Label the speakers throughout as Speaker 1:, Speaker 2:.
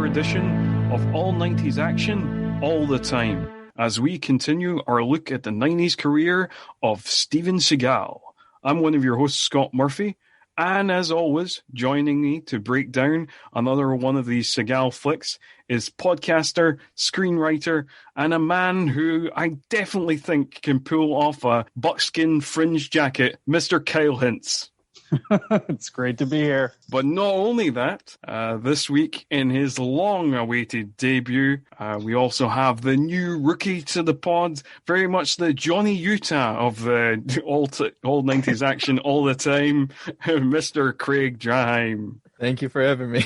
Speaker 1: edition of All 90s Action All the Time, as we continue our look at the 90s career of Steven Seagal. I'm one of your hosts, Scott Murphy, and as always, joining me to break down another one of these Seagal flicks is podcaster, screenwriter, and a man who I definitely think can pull off a buckskin fringe jacket, Mr. Kyle Hintz.
Speaker 2: It's great to be here.
Speaker 1: But not only that, this week in his long-awaited debut, we also have the new rookie to the pod, very much the Johnny Utah of the all 90s action all the time, Mr. Craig Draheim.
Speaker 2: Thank you for having me.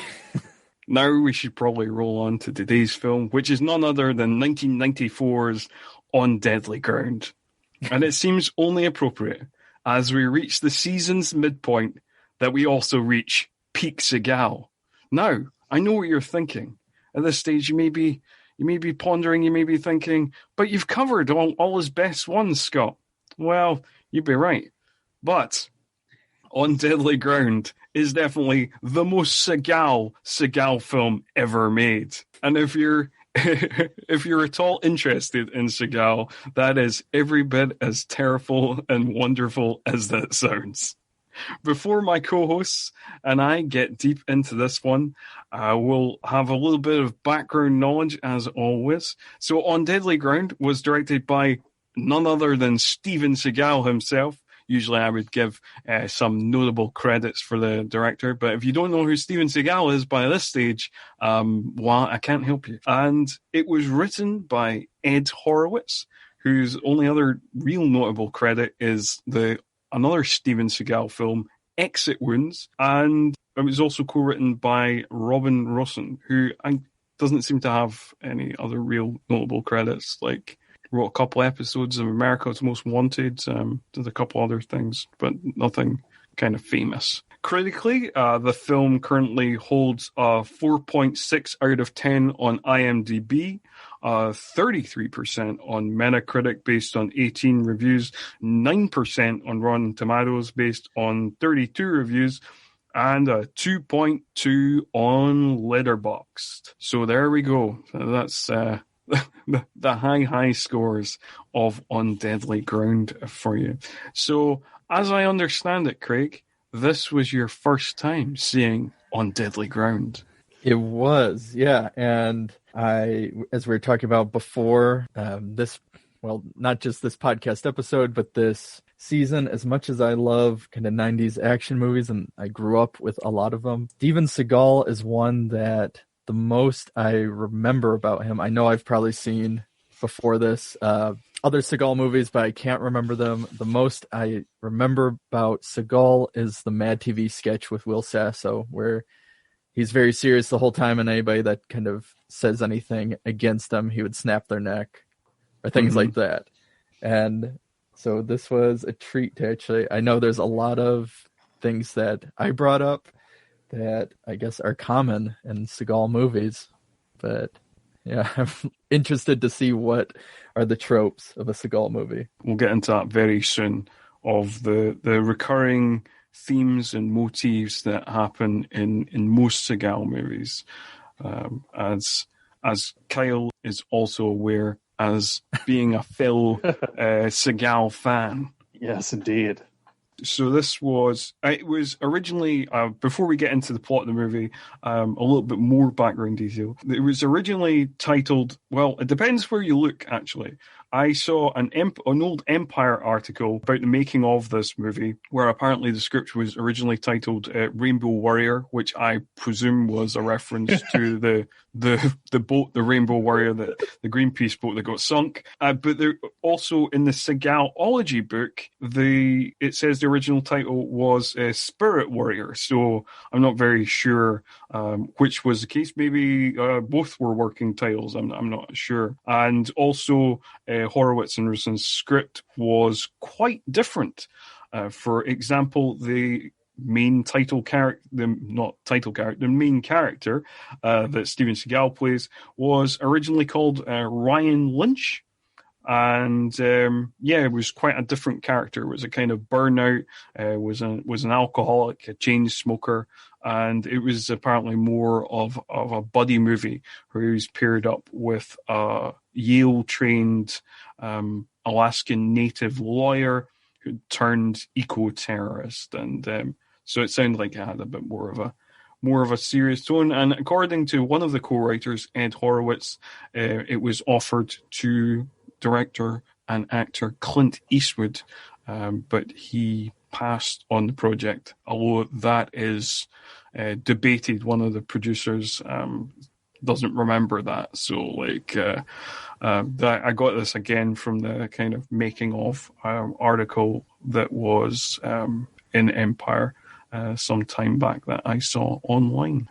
Speaker 1: Now we should probably roll on to today's film, which is none other than 1994's On Deadly Ground. And it seems only appropriate, as we reach the season's midpoint, that we also reach peak Seagal. Now, I know what you're thinking. At this stage, you may be pondering, you may be thinking, but you've covered all his best ones, Scott. Well, you'd be right. But On Deadly Ground is definitely the most Seagal film ever made. And if you're at all interested in Seagal, that is every bit as terrible and wonderful as that sounds. Before my co-hosts and I get deep into this one, we'll have a little bit of background knowledge as always. So On Deadly Ground was directed by none other than Steven Seagal himself. Usually I would give some notable credits for the director, but if you don't know who Steven Seagal is by this stage, well, I can't help you. And it was written by Ed Horowitz, whose only other real notable credit is another Steven Seagal film, Exit Wounds, and it was also co-written by Robin Rossen, who doesn't seem to have any other real notable credits, like wrote a couple episodes of America's Most Wanted, did a couple other things, but nothing kind of famous. Critically, the film currently holds a 4.6 out of 10 on IMDb, 33% on Metacritic based on 18 reviews, 9% on Rotten Tomatoes based on 32 reviews, and a 2.2 on Letterboxd. So there we go. That's the high scores of On Deadly Ground for you. So, as I understand it, Craig, this was your first time seeing On Deadly Ground.
Speaker 2: It was, yeah. And as we were talking about before, not just this podcast episode, but this season, as much as I love kind of 90s action movies, and I grew up with a lot of them, Steven Seagal is one that the most I remember about him, I know I've probably seen before this other Seagal movies, but I can't remember them. The most I remember about Seagal is the Mad TV sketch with Will Sasso, where he's very serious the whole time, and anybody that kind of says anything against him, he would snap their neck or things like that. And so this was a treat to actually, I know there's a lot of things that I brought up that I guess are common in Seagal movies, but yeah, I'm interested to see what are the tropes of a Seagal movie.
Speaker 1: We'll get into that very soon, of the recurring themes and motifs that happen in most Seagal movies, as Kyle is also aware as being a fellow Seagal fan.
Speaker 3: Yes, indeed.
Speaker 1: So it was originally, before we get into the plot of the movie, a little bit more background detail. It was originally titled, well, it depends where you look, actually. I saw an old Empire article about the making of this movie, where apparently the script was originally titled Rainbow Warrior, which I presume was a reference to the boat, the Rainbow Warrior, the Greenpeace boat that got sunk. But there, also in the Seagalology book, it says the original title was Spirit Warrior. So I'm not very sure which was the case. Maybe both were working titles. I'm not sure. And also Horowitz and Russen's script was quite different. For example, the main character that Steven Seagal plays was originally called Ryan Lynch, And it was quite a different character. It was a kind of burnout, was an alcoholic, a chain smoker, and it was apparently more of a buddy movie where he was paired up with a Yale-trained Alaskan Native lawyer who turned eco-terrorist, and so it sounded like it had a bit more of a serious tone. And according to one of the co-writers, Ed Horowitz, it was offered to director and actor Clint Eastwood, but he passed on the project, although that is debated. One of the producers doesn't remember that. So I got this again from the kind of making of article that was in Empire some time back that I saw online.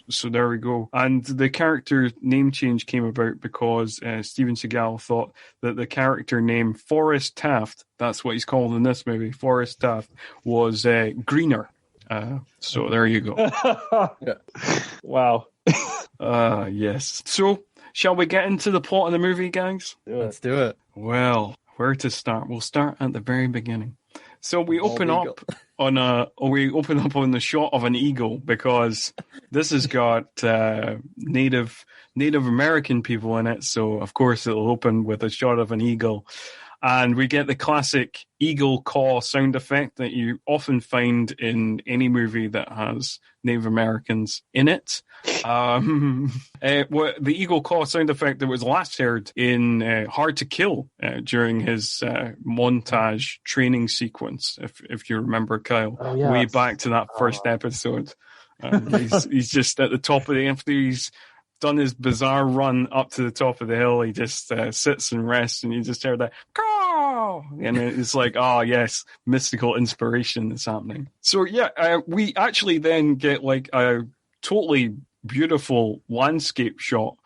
Speaker 1: So there we go. And the character name change came about because Steven Seagal thought that the character name Forrest Taft, that's what he's called in this movie, Forrest Taft, was greener. So there you go.
Speaker 3: Yeah. Wow.
Speaker 1: Yes. So shall we get into the plot of the movie, guys?
Speaker 2: Let's do it.
Speaker 1: Well, where to start? We'll start at the very beginning. So we open up on the shot of an eagle because this has got Native American people in it. So of course it'll open with a shot of an eagle, and we get the classic eagle caw sound effect that you often find in any movie that has Native Americans in it. The eagle caw sound effect that was last heard in Hard to Kill during his montage training sequence, if you remember, Kyle, way back to that first episode. He's just at the top of after he's done his bizarre run up to the top of the hill, he just sits and rests, and you just hear that caw, and it's like, oh yes, mystical inspiration is happening. So we actually then get like a totally beautiful landscape shot.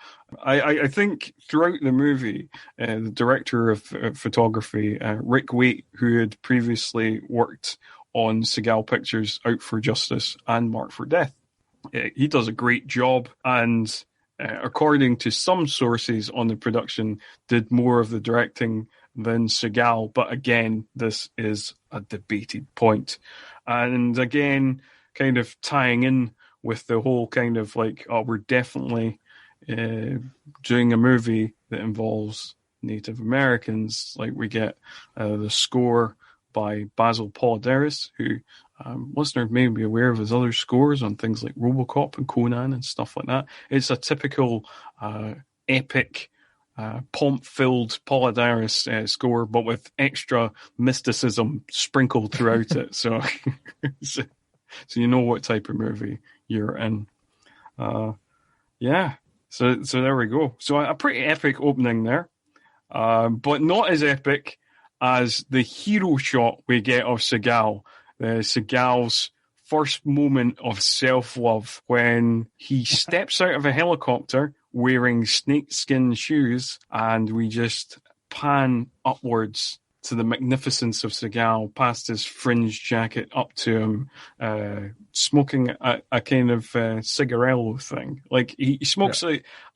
Speaker 1: I think throughout the movie, the director of photography, Rick Waite, who had previously worked on Seagal Pictures' Out for Justice and Marked for Death, he does a great job, and according to some sources on the production, did more of the directing than Seagal. But again, this is a debated point. And again, kind of tying in with the whole kind of like, we're definitely doing a movie that involves Native Americans. Like we get the score by Basil Polidaris, who listeners may be aware of his other scores on things like RoboCop and Conan and stuff like that. It's a typical epic, pomp-filled Polidaris score, but with extra mysticism sprinkled throughout it. So you know what type of movie you're in. So there we go. So a pretty epic opening there, but not as epic as the hero shot we get of Seagal. Seagal's first moment of self-love when he steps out of a helicopter wearing snakeskin shoes, and we just pan upwards to the magnificence of Seagal, past his fringe jacket, up to him smoking a kind of cigarello thing. Like he smokes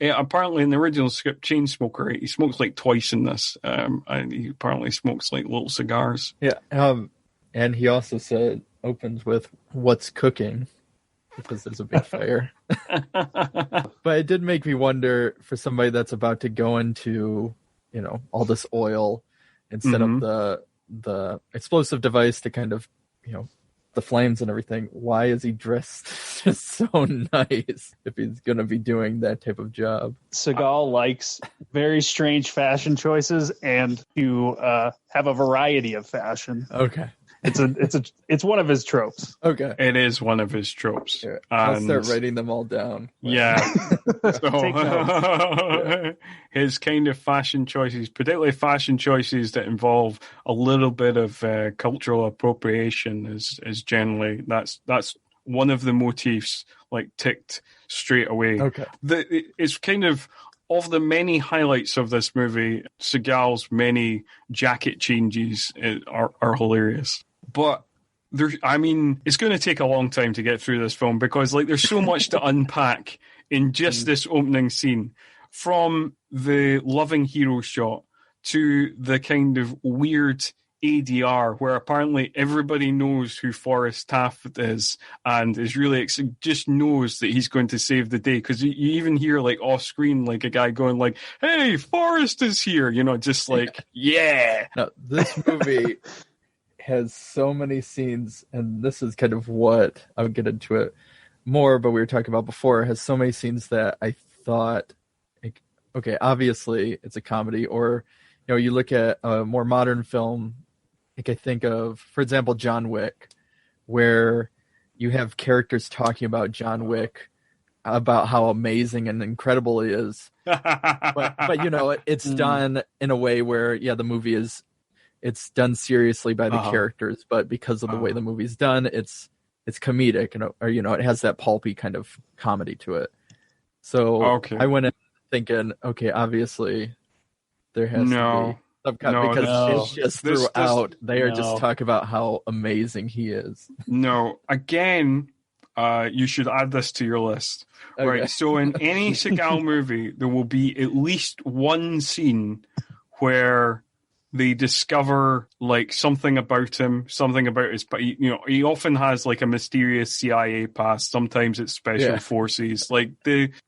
Speaker 1: apparently in the original script, chain smoker, he smokes like twice in this. And he apparently smokes like little cigars.
Speaker 2: Yeah. And he also opens with "What's cooking?" because there's a big fire. But it did make me wonder, for somebody that's about to go into, all this oil and set up the explosive device to kind of, the flames and everything, why is he dressed just so nice if he's going to be doing that type of job?
Speaker 3: Seagal likes very strange fashion choices and to have a variety of fashion.
Speaker 2: Okay.
Speaker 3: It's one of his tropes.
Speaker 2: Okay.
Speaker 1: It is one of his tropes.
Speaker 2: Yeah, I'll start writing them all down.
Speaker 1: Yeah. His kind of fashion choices, particularly fashion choices that involve a little bit of cultural appropriation, is generally that's one of the motifs like ticked straight away.
Speaker 2: Okay.
Speaker 1: It's kind of the many highlights of this movie, Seagal's many jacket changes are hilarious. But it's going to take a long time to get through this film because there's so much to unpack in just this opening scene, from the loving hero shot to the kind of weird ADR where apparently everybody knows who Forrest Taft is and is really just knows that he's going to save the day, because you even hear like off screen like a guy going like, "Hey, Forrest is here," just like yeah.
Speaker 2: Now, this movie has so many scenes, and this is kind of what I would get into it more, but we were talking about before, it has so many scenes that I thought, like, okay, obviously it's a comedy, or you look at a more modern film, like I think of, for example, John Wick, where you have characters talking about John Wick, about how amazing and incredible he is, but it's done in a way where the movie is, it's done seriously by the characters, but because of the way the movie's done, it's comedic, or it has that pulpy kind of comedy to it. So I went in thinking, okay, obviously there has to be some kind, because it's just throughout they are just talking about how amazing he is.
Speaker 1: No, again, you should add this to your list. Okay. Right. So in any Seagal movie, there will be at least one scene where they discover like something about him, something about his, he often has like a mysterious CIA past. Sometimes it's special forces. Like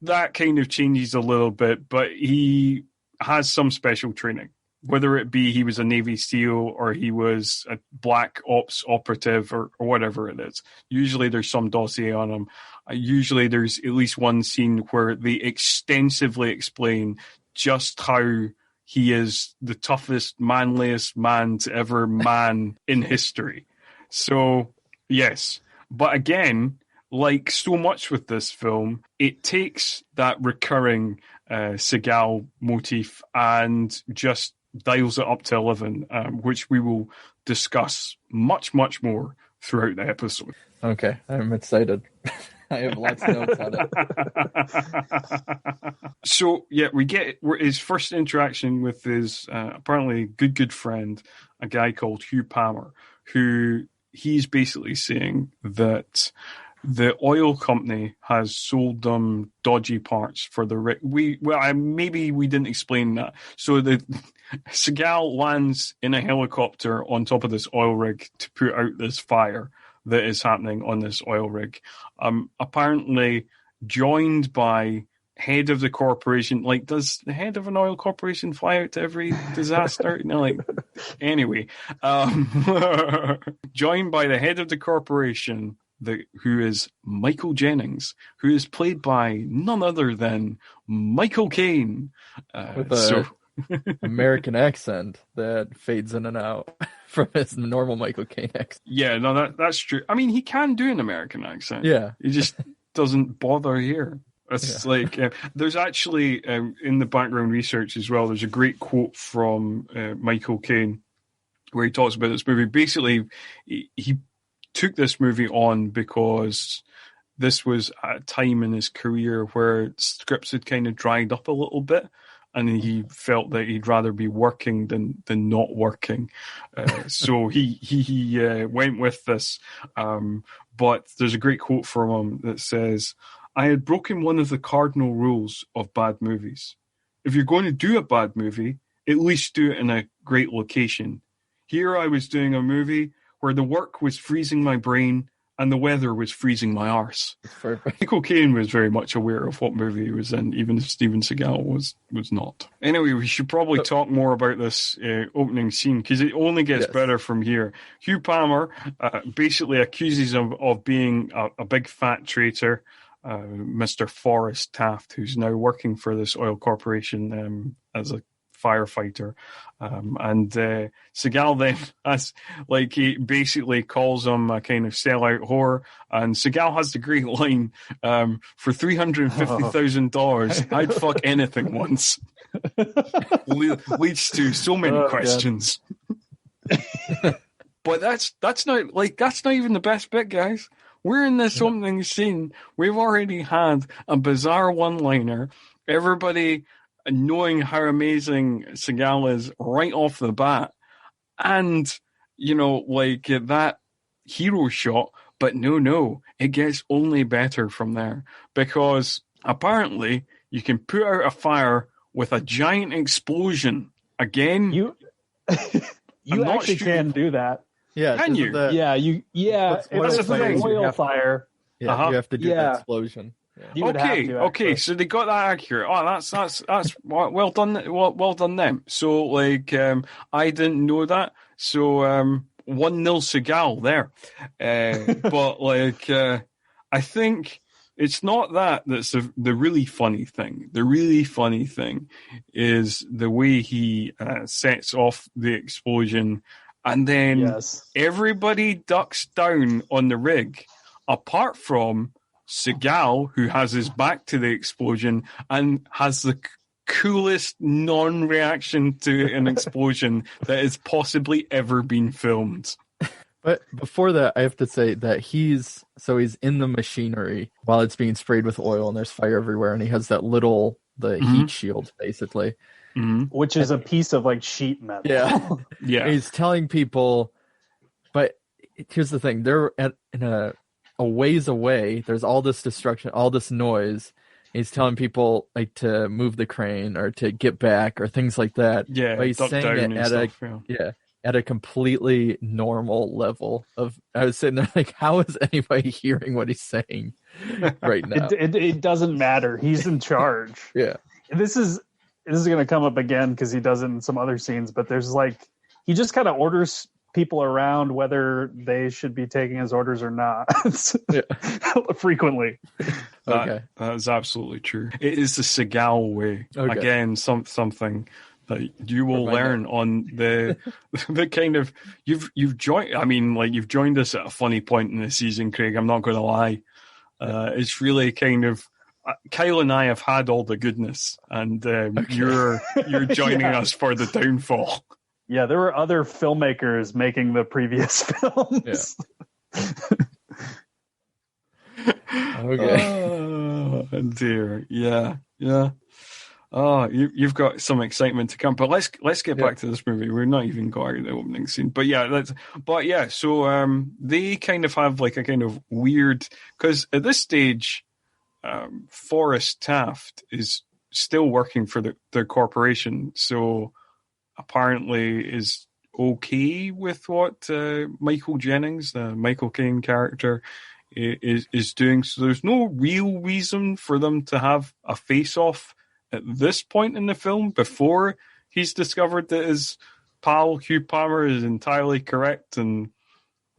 Speaker 1: that kind of changes a little bit, but he has some special training. Whether it be he was a Navy SEAL or he was a black ops operative or whatever it is. Usually there's some dossier on him. Usually there's at least one scene where they extensively explain just how he is the toughest, manliest man to ever man in history. So, yes. But again, like so much with this film, it takes that recurring Seagal motif and just dials it up to 11, which we will discuss much, much more throughout the episode.
Speaker 2: Okay, I'm excited. I have lots of notes on it.
Speaker 1: So, we get his first interaction with his apparently good friend, a guy called Hugh Palmer, who he's basically saying that the oil company has sold them dodgy parts for the... maybe we didn't explain that. So Seagal lands in a helicopter on top of this oil rig to put out this fire that is happening on this oil rig. Apparently joined by head of the corporation. Like, does the head of an oil corporation fly out to every disaster? Anyway, joined by the head of the corporation, who is Michael Jennings, who is played by none other than Michael Caine.
Speaker 2: With a American accent that fades in and out from his normal Michael Caine accent.
Speaker 1: Yeah, no, that's true. I mean, he can do an American accent.
Speaker 2: Yeah.
Speaker 1: He just doesn't bother here. It's like, there's actually, in the background research as well, there's a great quote from Michael Caine where he talks about this movie. Basically, he took this movie on because this was at a time in his career where scripts had kind of dried up a little bit, and he felt that he'd rather be working than not working. So he went with this. But there's a great quote from him that says, "I had broken one of the cardinal rules of bad movies. If you're going to do a bad movie, at least do it in a great location. Here I was doing a movie where the work was freezing my brain and the weather was freezing my arse." Michael Caine was very much aware of what movie he was in, even if Steven Seagal was not. Anyway, we should probably talk more about this opening scene, because it only gets better from here. Hugh Palmer basically accuses him of being a big fat traitor, Mr. Forrest Taft, who's now working for this oil corporation as a firefighter, and Seagal then he basically calls him a kind of sellout whore, and Seagal has the great line, for $350,000 I'd fuck anything once. Leads to so many questions. But that's not even the best bit, guys. We're in this opening scene. We've already had a bizarre one-liner. Everybody knowing how amazing Seagal is right off the bat, and that hero shot. But no, it gets only better from there, because apparently you can put out a fire with a giant explosion again,
Speaker 3: You
Speaker 1: I'm not
Speaker 3: actually
Speaker 1: sure-
Speaker 3: can do that.
Speaker 2: Yeah,
Speaker 1: Can
Speaker 2: isn't
Speaker 1: you?
Speaker 2: that-
Speaker 3: Yeah,
Speaker 2: What's
Speaker 3: if
Speaker 1: That's
Speaker 3: it's
Speaker 1: the
Speaker 3: an
Speaker 1: thing.
Speaker 3: oil fire,
Speaker 2: Yeah, you have to do
Speaker 3: Yeah.
Speaker 2: the explosion. Yeah.
Speaker 3: you would have to.
Speaker 1: Okay,
Speaker 3: actually.
Speaker 1: so they got that accurate. Oh, that's well done. Well done them. So like, I didn't know that. So 1-0 Seagal there. But like, I think it's not that's the really funny thing. The really funny thing is the way he sets off the explosion, and then
Speaker 3: Yes.
Speaker 1: everybody ducks down on the rig, apart from Seagal, who has his back to the explosion and has the coolest non-reaction to an explosion that has possibly ever been filmed.
Speaker 2: But before that, I have to say that he's in the machinery while it's being sprayed with oil and there's fire everywhere, and he has that the heat shield basically.
Speaker 1: Mm-hmm.
Speaker 3: Which is a piece of like sheet metal.
Speaker 2: Yeah.
Speaker 1: Yeah.
Speaker 2: He's telling people, but here's the thing: they're in a ways away. There's all this destruction, all this noise. He's telling people like to move the crane or to get back or things like that.
Speaker 1: Yeah,
Speaker 2: but he's
Speaker 1: duck
Speaker 2: saying
Speaker 1: down
Speaker 2: it
Speaker 1: and
Speaker 2: at
Speaker 1: stuff.
Speaker 2: at a completely normal level of. I was sitting there like, how is anybody hearing what he's saying right now?
Speaker 3: It doesn't matter. He's in charge.
Speaker 2: Yeah.
Speaker 3: This is going to come up again because he does it in some other scenes, but there's like, he just kind of orders people around whether they should be taking his orders or not. Frequently.
Speaker 2: Okay.
Speaker 1: That is absolutely true. It is the Seagal way.
Speaker 2: Okay.
Speaker 1: Again, something that you will learn on the kind of you've joined. I mean, like you've joined us at a funny point in the season, Craig. I'm not going to lie. It's really kind of Kyle and I have had all the goodness, and you're joining us for the downfall.
Speaker 3: Yeah, there were other filmmakers making the previous films.
Speaker 2: Okay.
Speaker 1: Oh dear, yeah. Oh, you've got some excitement to come, but let's get back to this movie. We're not even got out the opening scene, but yeah. So they kind of have like a kind of weird, because at this stage, Forrest Taft is still working for the corporation, so apparently is okay with what Michael Jennings, the Michael Caine character, is doing. So there's no real reason for them to have a face-off at this point in the film before he's discovered that his pal Hugh Palmer is entirely correct and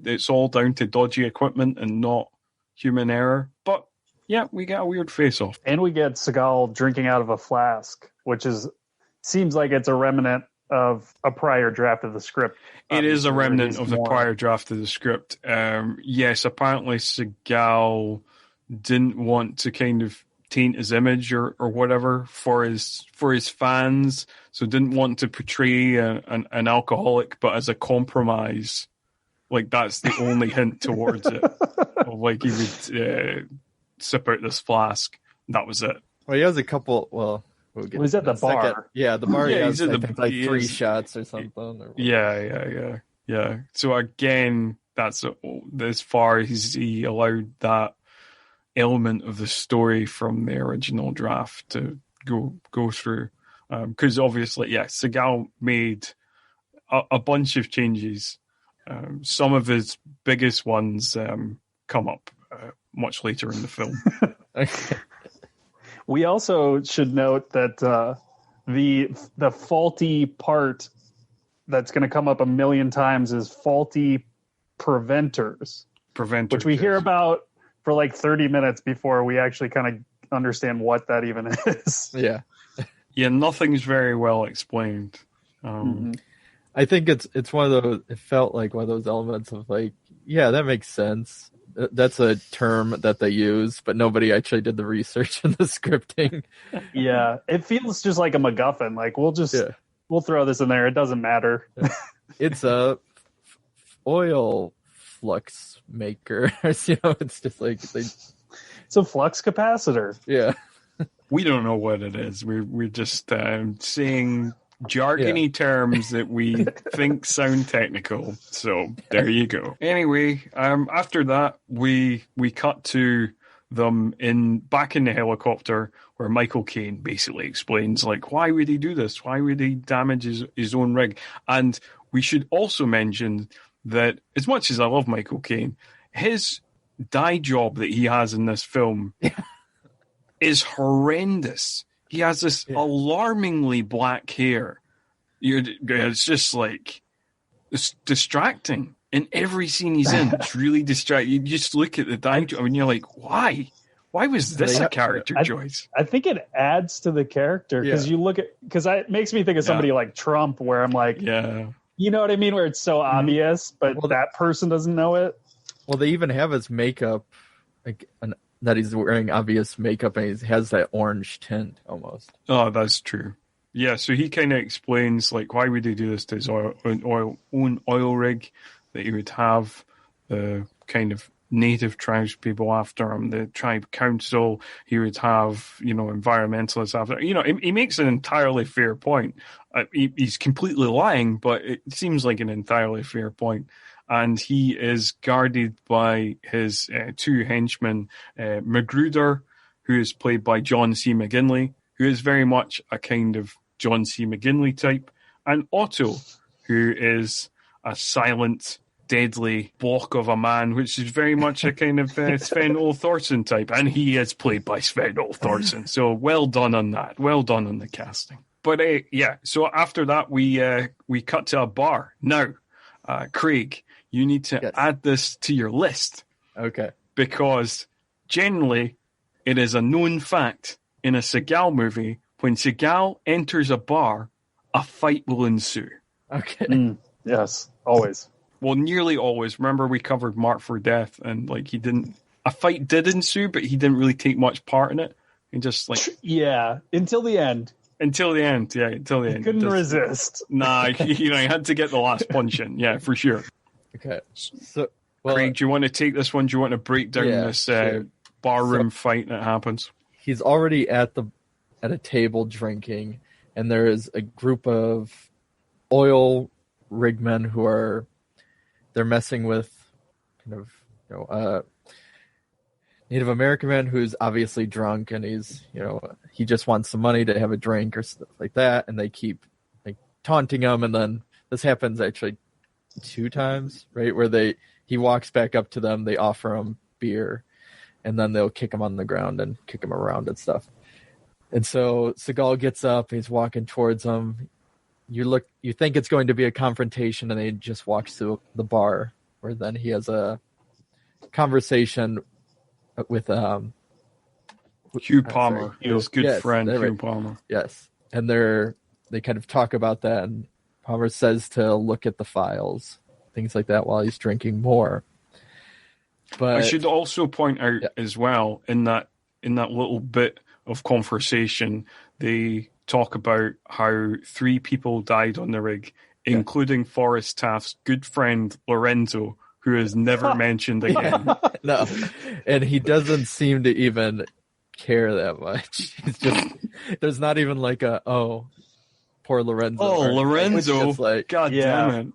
Speaker 1: it's all down to dodgy equipment and not human error. But yeah, we get a weird face-off.
Speaker 3: And we get Seagal drinking out of a flask, which seems like it's a remnant of a prior draft of the script.
Speaker 1: It is a remnant of the prior draft of the script. Yes, apparently Seagal didn't want to kind of taint his image or whatever for his fans, so didn't want to portray an alcoholic, but as a compromise. Like that's the only hint towards it. Like he would sip out this flask. That was it.
Speaker 2: Well, he has a couple. Well, we'll get
Speaker 3: he's at the bar.
Speaker 2: Second. Yeah, the bar.
Speaker 1: Yeah,
Speaker 2: he
Speaker 1: he's
Speaker 2: has,
Speaker 1: at
Speaker 2: I
Speaker 1: the-
Speaker 2: think, like
Speaker 1: he
Speaker 2: 3
Speaker 1: is-
Speaker 2: shots or something. Or
Speaker 1: Yeah. So again, that's as far as he allowed that element of the story from the original draft to go through. Because obviously, Seagal made a bunch of changes. Some of his biggest ones come up much later in the film.
Speaker 2: Okay.
Speaker 3: We also should note that the faulty part that's going to come up a million times is faulty preventers, which we hear about for like 30 minutes before we actually kind of understand what that even is.
Speaker 2: Yeah.
Speaker 1: Yeah, nothing's very well explained.
Speaker 2: I think it's one of those. It felt like one of those elements of like, yeah, that makes sense. That's a term that they use, but nobody actually did the research and the scripting.
Speaker 3: Yeah, it feels just like a MacGuffin. Like we'll throw this in there. It doesn't matter.
Speaker 2: It's a oil flux maker. It's just like
Speaker 3: It's a flux capacitor.
Speaker 2: yeah.
Speaker 1: We don't know what it is. We're just saying jargony terms that we think sound technical. So there you go. Anyway, after that, we cut to them back in the helicopter where Michael Caine basically explains, like, why would he do this? Why would he damage his own rig? And we should also mention that, as much as I love Michael Caine, his dye job that he has in this film is horrendous. He has this alarmingly black hair. It's just like, it's distracting. In every scene he's in, it's really distracting. You just look at the dye job and you're like, why? Why was this a character choice?
Speaker 3: I think it adds to the character because you look at, because it makes me think of somebody like Trump, where I'm like, you know what I mean, where it's so obvious, but that person doesn't know it.
Speaker 2: Well, they even have his makeup, like that he's wearing obvious makeup, and he has that orange tint almost.
Speaker 1: Oh, that's true. Yeah, so he kind of explains, like, why would he do this to his own oil rig, that he would have the kind of native tribes people after him, the tribe council, he would have, environmentalists after. He makes an entirely fair point. He's completely lying, but it seems like an entirely fair point. And he is guarded by his two henchmen, Magruder, who is played by John C. McGinley, who is very much a kind of John C. McGinley type, and Otto, who is a silent, deadly block of a man, which is very much a kind of Sven O. Thorson type, and he is played by Sven O. Thorson. So well done on that. Well done on the casting. But so after that, we cut to a bar. Now, Craig, you need to add this to your list.
Speaker 2: Okay.
Speaker 1: Because generally, it is a known fact in a Seagal movie, when Seagal enters a bar, a fight will ensue.
Speaker 2: Okay.
Speaker 3: Yes, always.
Speaker 1: Well, nearly always. Remember, we covered Mark for Death, and a fight did ensue, but he didn't really take much part in it. He just
Speaker 3: until the end.
Speaker 1: Until the end.
Speaker 3: He couldn't resist.
Speaker 1: Nah, he had to get the last punch in. Yeah, for sure.
Speaker 2: Okay. So,
Speaker 1: Craig, do you want to take this one? Do you want to break down this barroom fight that happens?
Speaker 2: He's already at a table drinking, and there is a group of oil rig men they're messing with kind of Native American man who's obviously drunk, and he's he just wants some money to have a drink or stuff like that, and they keep like taunting him, and then this happens actually 2 times, right, where he walks back up to them, they offer him beer, and then they'll kick him on the ground and kick him around and stuff. And so Seagal gets up, he's walking towards them. You think it's going to be a confrontation, and he just walks to the bar, where then he has a conversation with
Speaker 1: Hugh Palmer, his good friend Hugh Palmer.
Speaker 2: Yes, and they kind of talk about that, and Palmer says to look at the files, things like that, while he's drinking more. But
Speaker 1: I should also point out as well, in that little bit of conversation, they talk about how 3 people died on the rig, including Forrest Taft's good friend Lorenzo, who is never mentioned again.
Speaker 2: No, and he doesn't seem to even care that much. He's just, there's not even like poor Lorenzo.
Speaker 1: Oh, Lorenzo!
Speaker 2: Like,
Speaker 1: God damn it!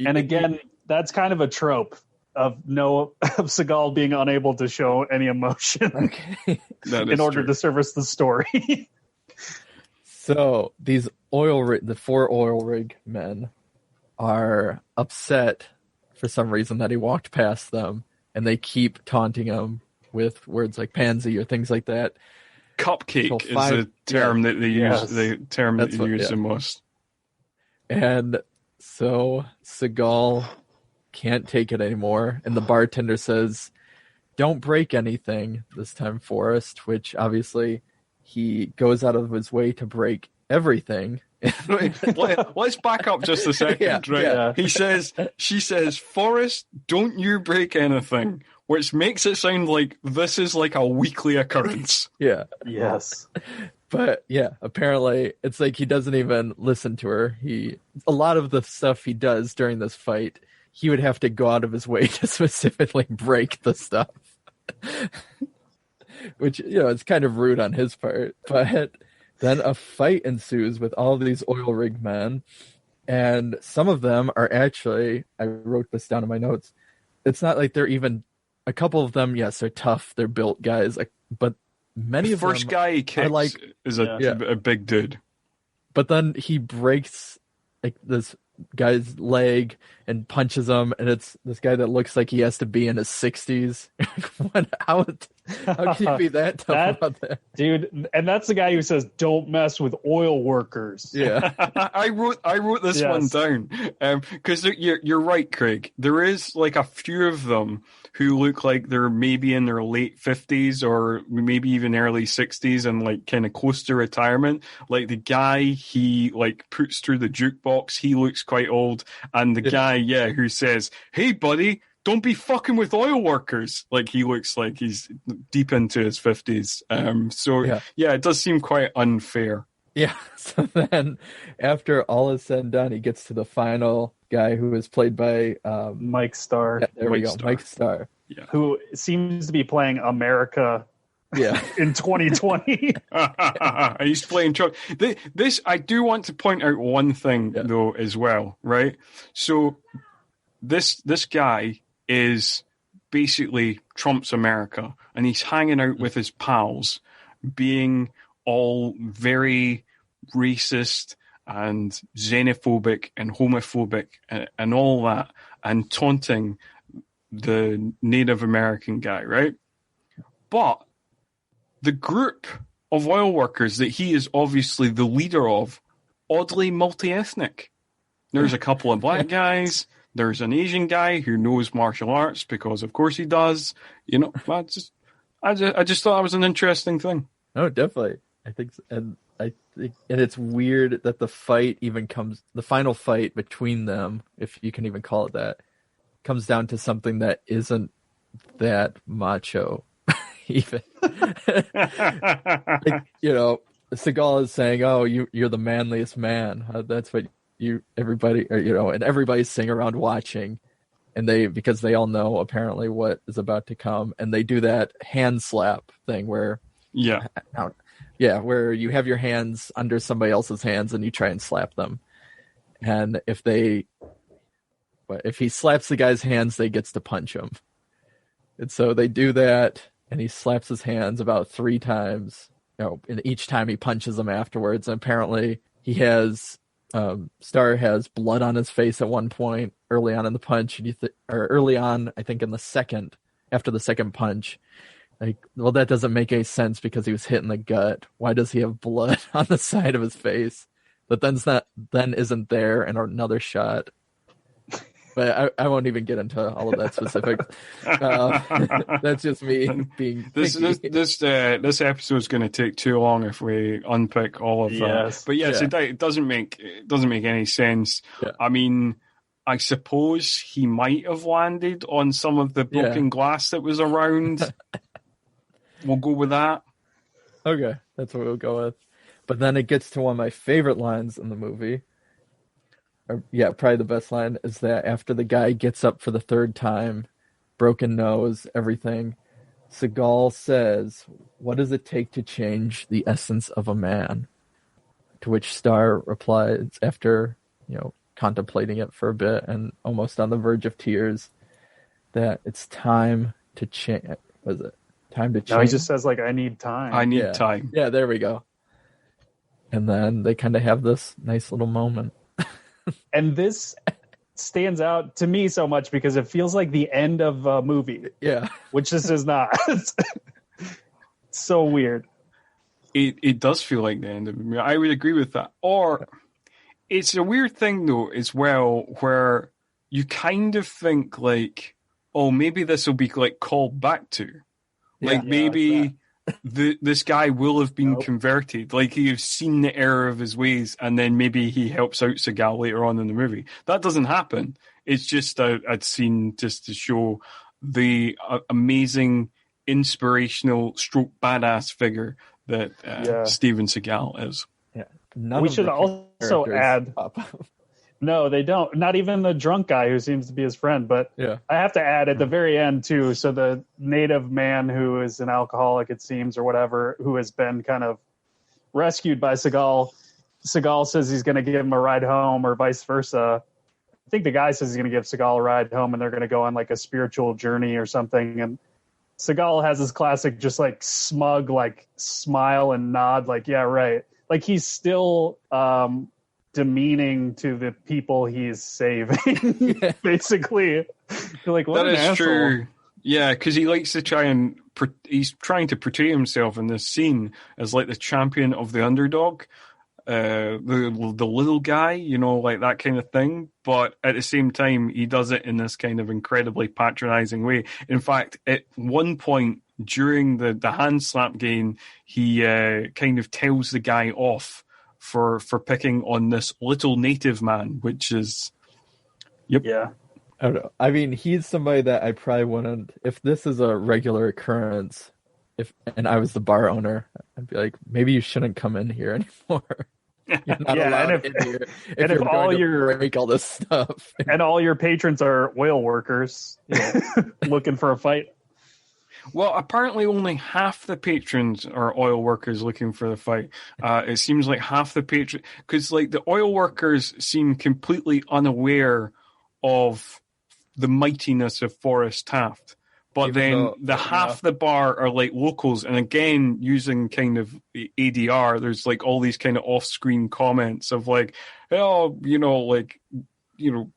Speaker 3: And again, that's kind of a trope of Seagal being unable to show any emotion in order to service the story.
Speaker 2: So these the 4 oil rig men are upset for some reason that he walked past them, and they keep taunting him with words like pansy or things like that.
Speaker 1: Cupcake is the term that they use. The term that they use the most.
Speaker 2: And so Seagal can't take it anymore, and the bartender says, "Don't break anything this time, Forrest," which obviously he goes out of his way to break everything.
Speaker 1: Let's back up just a second. She says, "Forrest, don't you break anything," which makes it sound like this is like a weekly occurrence.
Speaker 2: Yeah.
Speaker 3: Yes.
Speaker 2: But apparently it's like he doesn't even listen to her. A lot of the stuff he does during this fight, he would have to go out of his way to specifically break the stuff. Which, it's kind of rude on his part. But then a fight ensues with all of these oil rig men. And some of them are actually, I wrote this down in my notes, it's not like they're even, a couple of them, yes, they're tough, they're built guys, but many
Speaker 1: The
Speaker 2: of
Speaker 1: first
Speaker 2: them
Speaker 1: guy he kicks
Speaker 2: are like,
Speaker 1: is a big dude.
Speaker 2: but then he breaks like this guy's leg and punches him, and it's this guy that looks like he has to be in his 60s. How can you be that tough about that?
Speaker 3: Dude, and that's the guy who says, "Don't mess with oil workers."
Speaker 2: Yeah.
Speaker 1: I wrote this one down because you're right, Craig. There is like a few of them who look like they're maybe in their late 50s or maybe even early 60s and like kind of close to retirement. Like the guy he like puts through the jukebox, he looks quite old, and the guy who says, "Hey buddy, don't be fucking with oil workers," like he looks like he's deep into his 50s. It does seem quite unfair.
Speaker 2: Yeah. So then after all is said and done, he gets to the final guy who is played by
Speaker 3: Mike Starr.
Speaker 2: Yeah, there we go. Mike Starr.
Speaker 1: Yeah.
Speaker 3: Who seems to be playing America in 2020.
Speaker 1: I used to play in truck. This I do want to point out one thing though as well, right? So this guy is basically Trump's America, and he's hanging out with his pals, being all very racist and xenophobic and homophobic and all that, and taunting the Native American guy, right? But the group of oil workers that he is obviously the leader of, oddly multi-ethnic. There's a couple of black guys. There's an Asian guy who knows martial arts because, of course, he does. You know, I just thought that was an interesting thing.
Speaker 2: Oh, definitely. I think it's weird that the final fight between them, if you can even call it that, comes down to something that isn't that macho. Even Seagal is saying, "Oh, you're the manliest man." That's what everybody's sitting around watching, and because they all know apparently what is about to come, and they do that hand slap thing where where you have your hands under somebody else's hands and you try and slap them, and if he slaps the guy's hands, they gets to punch him, and so they do that. And he slaps his hands about 3 times. And each time he punches them afterwards. And apparently he has Starr has blood on his face at one point early on in the punch, or early on, I think after the second punch. Like, well, that doesn't make any sense because he was hit in the gut. Why does he have blood on the side of his face? But then isn't there in another shot. But I won't even get into all of that specific. That's just me being
Speaker 1: this episode is going to take too long if we unpick all of that. But yes, it doesn't make any sense. Yeah. I mean, I suppose he might have landed on some of the broken glass that was around. We'll go with that.
Speaker 2: Okay, that's what we'll go with. But then it gets to one of my favorite lines in the movie. Probably the best line is that after the guy gets up for the 3rd time, broken nose, everything, Seagal says, "What does it take to change the essence of a man?" To which Starr replies, after contemplating it for a bit and almost on the verge of tears, that it's time to change. Was it time to change?
Speaker 3: No, he just says, like, "I need time."
Speaker 1: I need time.
Speaker 2: Yeah, there we go. And then they kind of have this nice little moment.
Speaker 3: And this stands out to me so much because it feels like the end of a movie.
Speaker 2: Yeah.
Speaker 3: Which this is not. It's so weird.
Speaker 1: It does feel like the end of a movie. I would agree with that. Or it's a weird thing, though, as well, where you kind of think, like, oh, maybe this will be, like, called back to. Like, maybe this guy will have been converted. Like, he's seen the error of his ways, and then maybe he helps out Seagal later on in the movie. That doesn't happen. It's just a scene just to show the amazing, inspirational, stroke badass figure that Steven Seagal is.
Speaker 2: Yeah.
Speaker 3: We should also add... No, they don't. Not even the drunk guy who seems to be his friend. But I have to add at the very end, too, so the native man who is an alcoholic, it seems, or whatever, who has been kind of rescued by Seagal. Seagal says he's going to give him a ride home or vice versa. I think the guy says he's going to give Seagal a ride home and they're going to go on like a spiritual journey or something. And Seagal has his classic, just like smug, like smile and nod, like, yeah, right. Like he's still demeaning to the people he's saving, basically. You're like, what
Speaker 1: That
Speaker 3: an
Speaker 1: is
Speaker 3: asshole.
Speaker 1: true. Yeah, because he likes to try and he's trying to portray himself in this scene as like the champion of the underdog, the little guy, you know, like that kind of thing. But at the same time, he does it in this kind of incredibly patronizing way. In fact, at one point during the hand slap game, he kind of tells the guy off for picking on this little native man, which is, yep.
Speaker 3: Yeah.
Speaker 2: I don't know. I mean, he's somebody that I probably wouldn't, if this is a regular occurrence, and I was the bar owner, I'd be like, maybe you shouldn't come in here anymore. You're not allowed in here if you're going to break all this stuff.
Speaker 3: And all your patrons are oil workers looking for a fight.
Speaker 1: Well, apparently only half the patrons are oil workers looking for the fight. It seems like half the patrons, because like the oil workers seem completely unaware of the mightiness of Forrest Taft. But then half the bar are like locals, and again, using kind of ADR, there's like all these kind of off-screen comments of like, oh, you know, like, you know,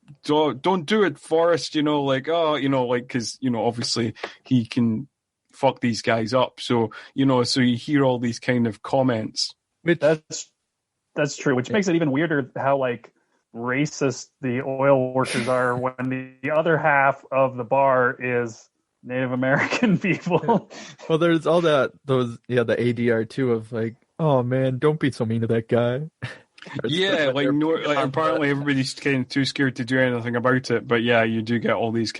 Speaker 1: don't do it, Forrest, you know, like, oh, you know, like, because, you know, obviously he can fuck these guys up. So, you know, so you hear all these kind of comments.
Speaker 3: That's true, which makes it even weirder how, like, racist the oil workers are when the other half of the bar is Native American people.
Speaker 2: Well, there's all the ADR too of like, oh man, don't be so mean to that guy.
Speaker 1: Yeah, like apparently everybody's kind of too scared to do anything about it. But yeah, you do get all these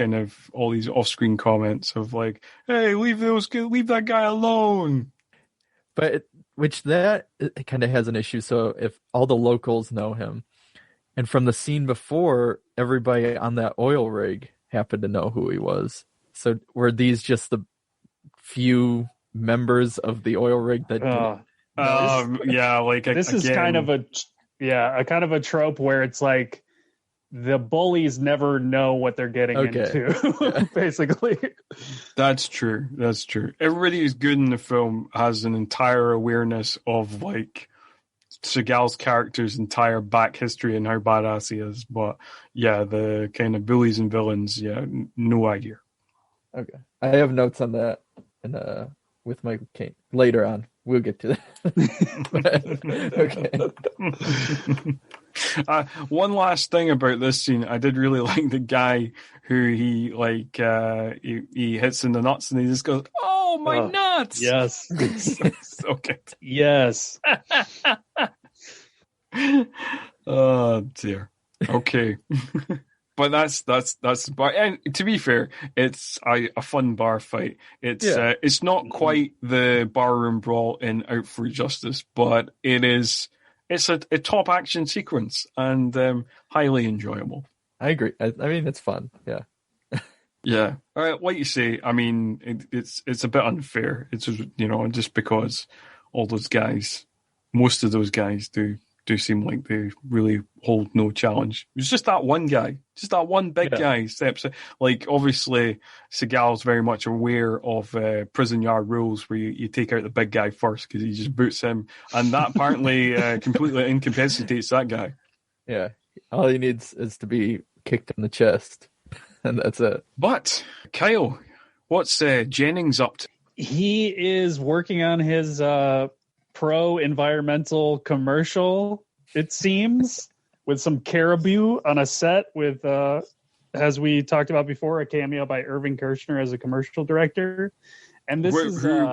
Speaker 1: off-screen comments of like, hey, leave that guy alone.
Speaker 2: But it kind of has an issue. So if all the locals know him, and from the scene before, everybody on that oil rig happened to know who he was. So were these just the few members of the oil rig that
Speaker 1: yeah, like
Speaker 3: this is kind of a trope where it's like the bullies never know what they're getting into. Basically,
Speaker 1: that's true. Everybody who's good in the film has an entire awareness of like Seagal's character's entire back history and how badass he is. But yeah, the kind of bullies and villains, no idea.
Speaker 2: Okay, I have notes on that, and with Michael Caine later on. We'll get to that.
Speaker 1: Okay. One last thing about this scene, I did really like the guy who he hits in the nuts, and he just goes, "Oh, my nuts!"
Speaker 3: Yes,
Speaker 1: so good.
Speaker 3: Yes.
Speaker 1: Oh dear. Okay. But that's the bar. And to be fair, it's a fun bar fight. It's not quite the barroom brawl in Out for Justice, but it's a top action sequence and highly enjoyable.
Speaker 2: I agree. I mean, it's fun. Yeah.
Speaker 1: Yeah. Like you say, I mean, it's a bit unfair. It's just because all those guys, most of those guys do seem like they really hold no challenge. It's just that one guy, just that one big guy steps. Like, obviously, Seagal's very much aware of prison yard rules where you take out the big guy first because he just boots him. And that apparently completely incapacitates that guy.
Speaker 2: Yeah. All he needs is to be kicked in the chest, and that's it.
Speaker 1: But, Kyle, what's Jennings up to?
Speaker 3: He is working on his pro-environmental commercial, it seems, with some caribou on a set with, as we talked about before, a cameo by Irving Kershner as a commercial director. And this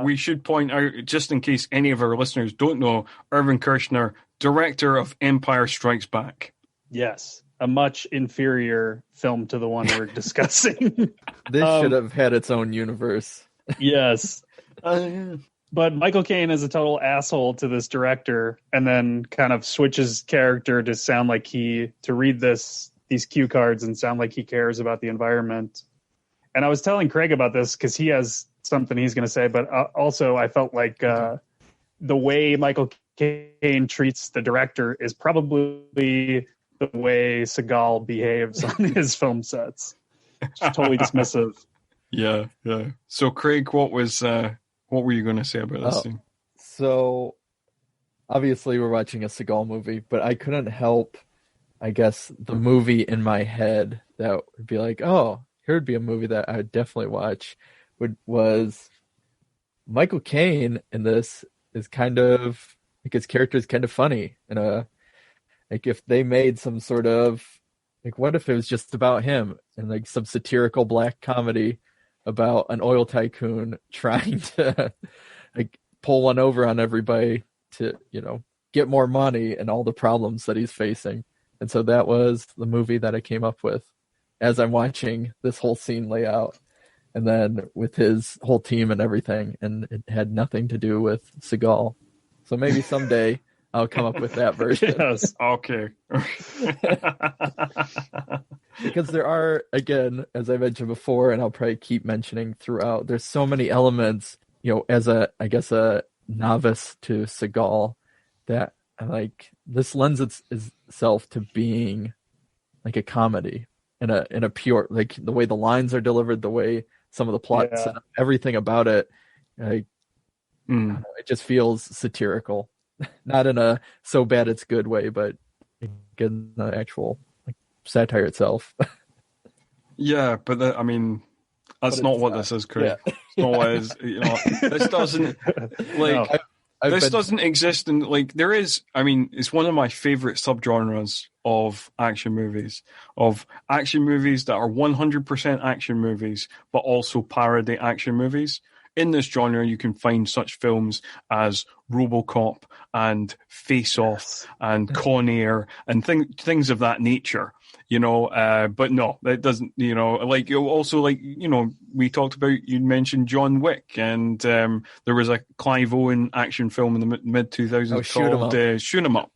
Speaker 1: we should point out, just in case any of our listeners don't know, Irving Kershner, director of Empire Strikes Back.
Speaker 3: Yes, a much inferior film to the one we're discussing.
Speaker 2: This should have had its own universe.
Speaker 3: Yes. But Michael Caine is a total asshole to this director, and then kind of switches character to sound like to read these cue cards and sound like he cares about the environment. And I was telling Craig about this because he has something he's going to say, but also I felt like the way Michael Caine treats the director is probably the way Seagal behaves on his film sets. Just totally dismissive.
Speaker 1: Yeah, yeah. So, Craig, what were you going to say about this thing?
Speaker 2: So, obviously, we're watching a Seagal movie, but I couldn't help, I guess, the movie in my head that would be like, oh, here would be a movie that I would definitely watch. Was Michael Caine in this is kind of like his character is kind of funny, and like if they made some sort of like, what if it was just about him and like some satirical black comedy about an oil tycoon trying to like pull one over on everybody to, get more money and all the problems that he's facing. And so that was the movie that I came up with as I'm watching this whole scene lay out. And then with his whole team and everything, and it had nothing to do with Seagal. So maybe someday I'll come up with that version.
Speaker 3: Yes.
Speaker 1: Okay.
Speaker 2: Because there are, again, as I mentioned before, and I'll probably keep mentioning throughout, there's so many elements, as a novice to Seagal, that like this lends itself to being like a comedy in a pure, like the way the lines are delivered, the way some of the plots and everything about it, like I don't know, it just feels satirical, not in a so bad it's good way, but in the actual like satire itself.
Speaker 1: Yeah, but that's not what this is, Craig.
Speaker 2: Yeah.
Speaker 1: It's not what it is. This doesn't like.
Speaker 3: No.
Speaker 1: This doesn't exist in like there is. It's one of my favorite subgenres of action movies that are 100% action movies, but also parody action movies. In this genre, you can find such films as RoboCop and Face Off and Con Air and things of that nature. But no, that doesn't. Like you also we talked about. You mentioned John Wick, and there was a Clive Owen action film in the mid 2000s called Shoot 'Em Up.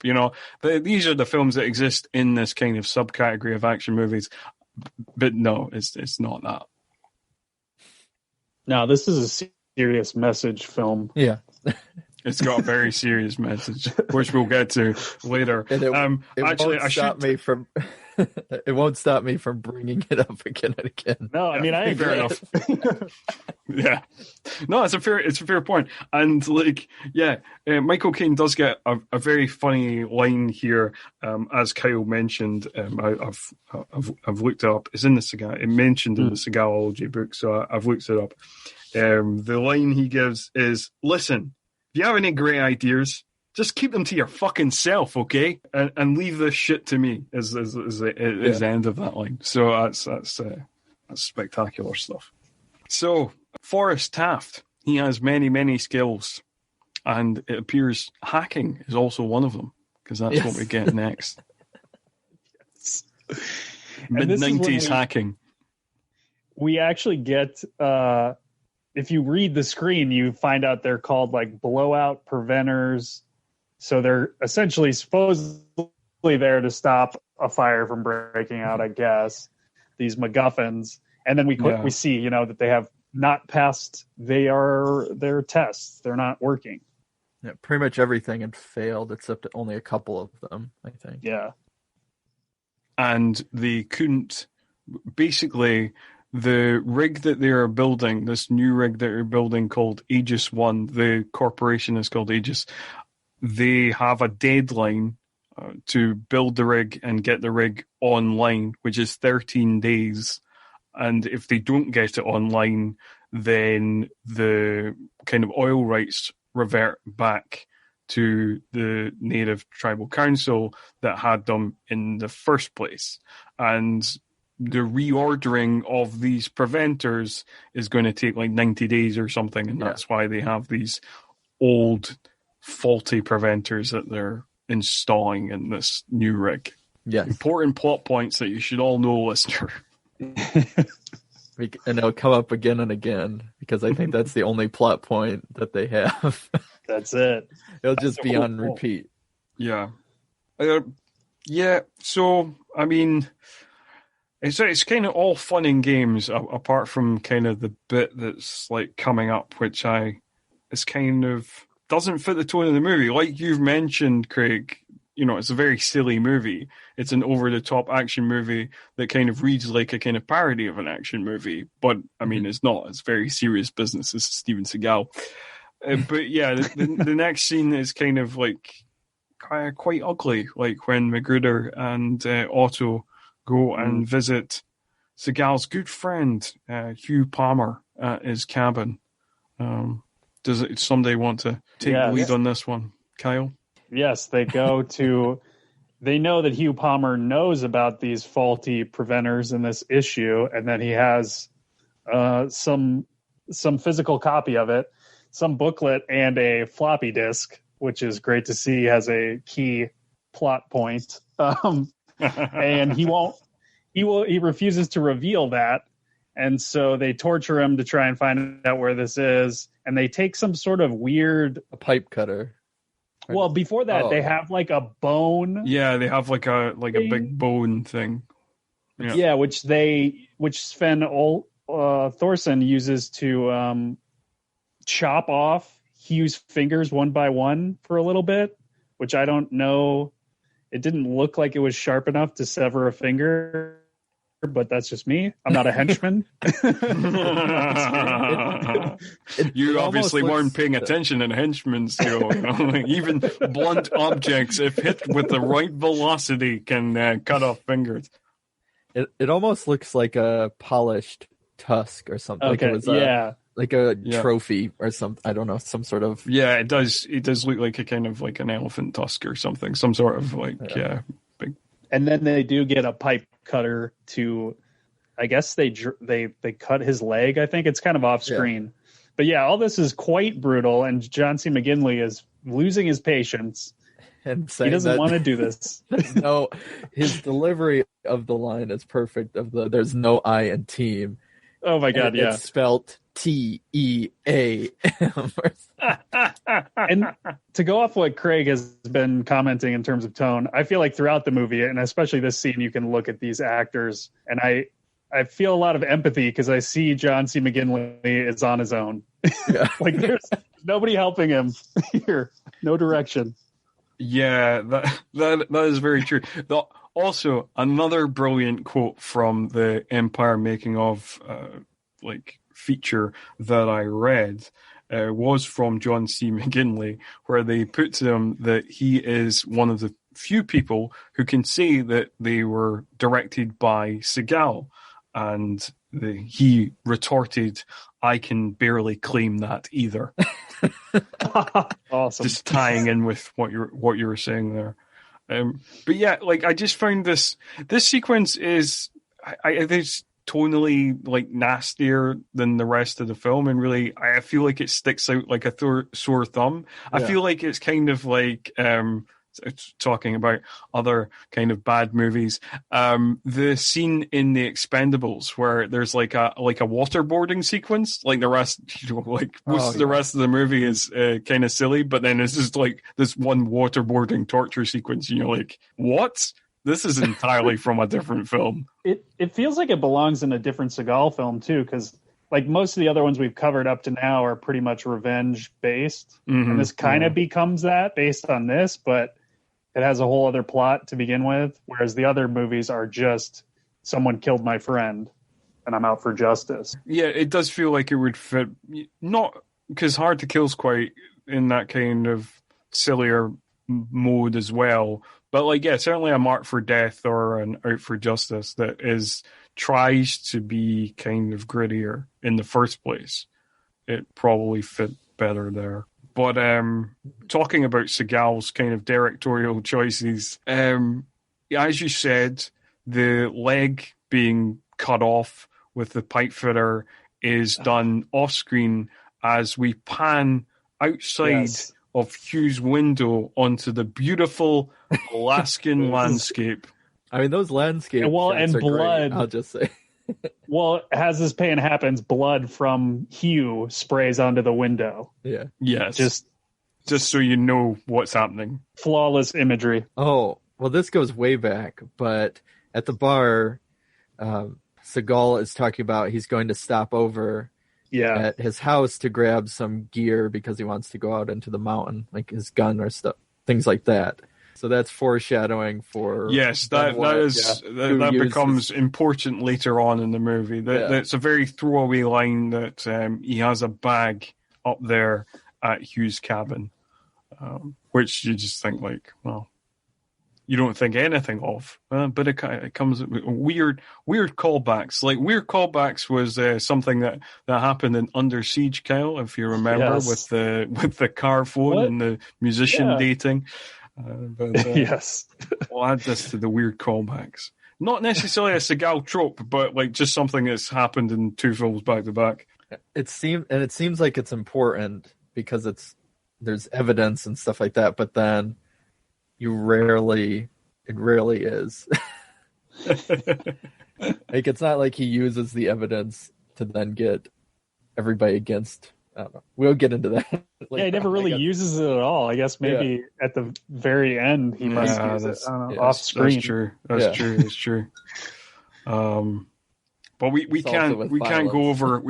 Speaker 1: These are the films that exist in this kind of subcategory of action movies. But no, it's not that.
Speaker 3: No, this is a serious message film.
Speaker 2: Yeah.
Speaker 1: It's got a very serious message, which we'll get to later.
Speaker 2: And it won't stop me from bringing it up again and again.
Speaker 3: No, I agree.
Speaker 1: Fair enough. Yeah. No, it's a fair point. And Michael Caine does get a very funny line here, as Kyle mentioned. I've looked it up. It's in the Seagal. It mentioned in the Seagalology book, so I've looked it up. The line he gives is, "Listen, if you have any great ideas, just keep them to your fucking self, okay? And leave this shit to me." Is the end of that line. So that's spectacular stuff. So Forrest Taft, he has many, many skills, and it appears hacking is also one of them, because that's what we get next. Mid-90s hacking.
Speaker 3: We actually get, if you read the screen, you find out they're called like blowout preventers. So they're essentially supposedly there to stop a fire from breaking out, I guess, these MacGuffins. And then we see, that they have not passed their tests. They're not working.
Speaker 2: Yeah, pretty much everything had failed except only a couple of them, I think.
Speaker 3: Yeah.
Speaker 1: And they couldn't, basically, the rig that they are building, this new rig that they're building called Aegis 1, the corporation is called Aegis, they have a deadline to build the rig and get the rig online, which is 13 days. And if they don't get it online, then the kind of oil rights revert back to the native tribal council that had them in the first place. And the reordering of these preventers is going to take like 90 days or something. And that's why they have these old faulty preventers that they're installing in this new rig.
Speaker 2: Yes.
Speaker 1: Important plot points that you should all know, listener.
Speaker 2: And it'll come up again and again, because I think that's the only plot point that they have.
Speaker 3: That's it.
Speaker 2: It'll just be on repeat.
Speaker 1: Yeah. So, it's kind of all fun and games, apart from kind of the bit that's like coming up, which it's kind of doesn't fit the tone of the movie. Like you've mentioned, Craig, it's a very silly movie. It's an over-the-top action movie that kind of reads like a kind of parody of an action movie. But, I mean, it's not. It's very serious business. This is Steven Seagal. But, yeah, the next scene is kind of, like, quite ugly. Like, when Magruder and Otto go and visit Seagal's good friend, Hugh Palmer, at his cabin. Does it someday want to take the lead on this one, Kyle?
Speaker 3: Yes, they go to. They know that Hugh Palmer knows about these faulty preventers and this issue, and that he has some physical copy of it, some booklet, and a floppy disk, which is great to see has a key plot point. And he refuses to reveal that. And so they torture him to try and find out where this is. And they take some sort of weird...
Speaker 2: A pipe cutter.
Speaker 3: Well, before that, they have like a bone.
Speaker 1: Yeah, they have like a big bone thing.
Speaker 3: Yeah, which Sven Thorson uses to chop off Hugh's fingers one by one for a little bit, which I don't know. It didn't look like it was sharp enough to sever a finger. But that's just me. I'm not a henchman.
Speaker 1: You obviously weren't paying attention in Henchman's show. Even blunt objects, if hit with the right velocity, can cut off fingers.
Speaker 2: It almost looks like a polished tusk or something.
Speaker 3: Okay,
Speaker 2: like it was like a trophy or something. I don't know, some sort of.
Speaker 1: Yeah, it does. It does look like a kind of like an elephant tusk or something. Some sort of like big.
Speaker 3: And then they do get a pipe cutter to, I guess they cut his leg. I think it's kind of off screen, but yeah, all this is quite brutal. And John C. McGinley is losing his patience, and he doesn't want to do this.
Speaker 2: No, his delivery of the line is perfect. There's no I in team.
Speaker 3: Oh my God!
Speaker 2: It's spelt TEAM.
Speaker 3: And to go off what Craig has been commenting in terms of tone, I feel like throughout the movie, and especially this scene, you can look at these actors, and I feel a lot of empathy because I see John C. McGinley is on his own. Yeah. Like there's nobody helping him here, no direction.
Speaker 1: Yeah, that is very true. Also, another brilliant quote from the Empire making of feature that I read was from John C. McGinley, where they put to him that he is one of the few people who can say that they were directed by Seagal. And he retorted, "I can barely claim that either."
Speaker 3: Awesome.
Speaker 1: Just tying in with what you were saying there. But yeah, like I just found this sequence is I think it's tonally like nastier than the rest of the film, and really I feel like it sticks out like a sore thumb. I feel like it's kind of like talking about other kind of bad movies. The scene in The Expendables where there's like a waterboarding sequence, like the rest, most of the rest of the movie is kind of silly, but then it's just like this one waterboarding torture sequence, and you're like, what? This is entirely from a different film.
Speaker 3: It feels like it belongs in a different Seagal film too, because like most of the other ones we've covered up to now are pretty much revenge based, and this kind of becomes that based on this, but it has a whole other plot to begin with, whereas the other movies are just someone killed my friend and I'm out for justice.
Speaker 1: Yeah, it does feel like it would fit, not because Hard to Kill's quite in that kind of sillier mode as well, but like, yeah, certainly a Mark for Death or an Out for Justice that tries to be kind of grittier in the first place. It probably fit better there. But talking about Seagal's kind of directorial choices, as you said, the leg being cut off with the pipe fitter is done off screen as we pan outside of Hugh's window onto the beautiful Alaskan landscape.
Speaker 2: I mean, those landscape
Speaker 3: and
Speaker 2: shots are
Speaker 3: blood.
Speaker 2: Great, I'll just say.
Speaker 3: Well, as this pan happens, blood from Hugh sprays onto the window.
Speaker 2: Yeah.
Speaker 1: Yes. Just so you know what's happening.
Speaker 3: Flawless imagery.
Speaker 2: Oh, well, this goes way back, but at the bar, Seagal is talking about he's going to stop over at his house to grab some gear because he wants to go out into the mountain, like his gun or stuff, things like that. So that's foreshadowing for
Speaker 1: Yes, that becomes important later on in the movie. That's a very throwaway line that he has a bag up there at Hugh's cabin, which you just think like, well, you don't think anything of, but it comes with weird callbacks. Like weird callbacks was something that happened in Under Siege, Kyle, if you remember, with the car phone and the musician dating.
Speaker 3: Yes,
Speaker 1: we'll add this to the weird callbacks. Not necessarily a Seagal trope, but like just something that's happened in two films back to back.
Speaker 2: It seems like it's important because there's evidence and stuff like that, but then it rarely is. Like it's not like he uses the evidence to then get everybody against. I don't know. We'll get into that.
Speaker 3: He never really uses it at all. I guess maybe at the very end he must use it off screen.
Speaker 1: That's true. But we can't go over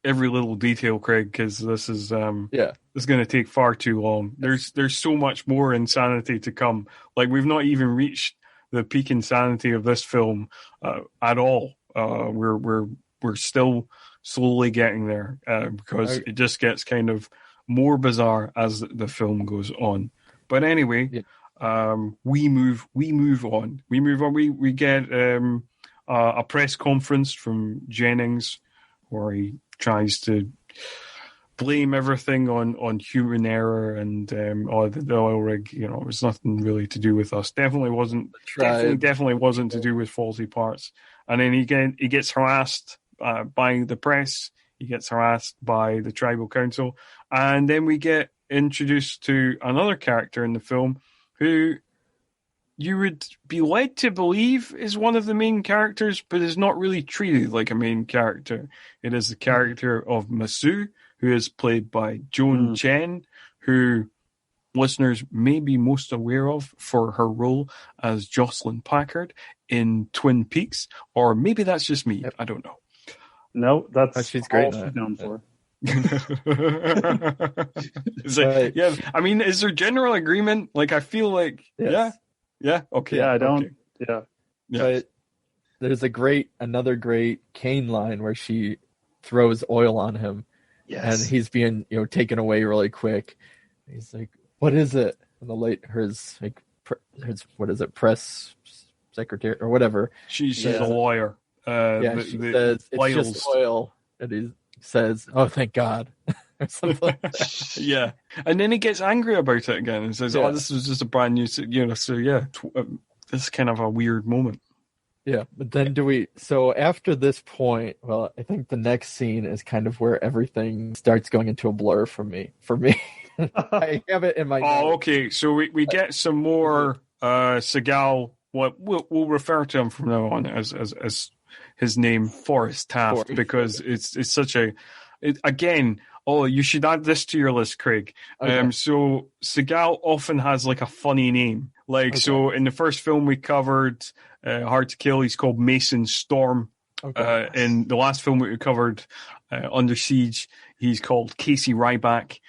Speaker 1: every little detail, Craig, because this is going to take far too long. There's so much more insanity to come. Like we've not even reached the peak insanity of this film at all. We're still slowly getting there because it just gets kind of more bizarre as the film goes on. But anyway, we move on. We get a press conference from Jennings where he tries to blame everything on human error and the oil rig. You know, it was nothing really to do with us. Definitely wasn't to do with faulty parts. And then he gets harassed by the press. He gets harassed by the tribal council, and then we get introduced to another character in the film who you would be led to believe is one of the main characters, but is not really treated like a main character. It is the character of Masu, who is played by Joan Chen, who listeners may be most aware of for her role as Jocelyn Packard in Twin Peaks, or maybe that's just me. I don't know.
Speaker 3: No, that's
Speaker 2: she's great.
Speaker 3: She's known for.
Speaker 1: I mean, is there general agreement? Like, I feel like, okay.
Speaker 3: Yeah, I don't.
Speaker 1: Okay.
Speaker 2: But there's another great Caine line where she throws oil on him, and he's being taken away really quick. He's like, "What is it?" And hers what is it? Press secretary or whatever.
Speaker 1: She's a lawyer.
Speaker 2: She says it's just oil, and he says, "Oh, thank God," or something like that.
Speaker 1: Yeah, and then he gets angry about it again and says, "Oh, this was just a brand new." So this is kind of a weird moment.
Speaker 2: Yeah, but then so after this point, well, I think the next scene is kind of where everything starts going into a blur for me. I have it in my notes.
Speaker 1: Okay. So we get some more Seagal. What we'll refer to him from now on as his name, Forrest Taft, because it's such again. Oh, you should add this to your list, Craig.
Speaker 2: Okay.
Speaker 1: So Seagal often has like a funny name. So in the first film we covered, Hard to Kill, he's called Mason Storm. Okay. In the last film we covered, Under Siege, he's called Casey Ryback.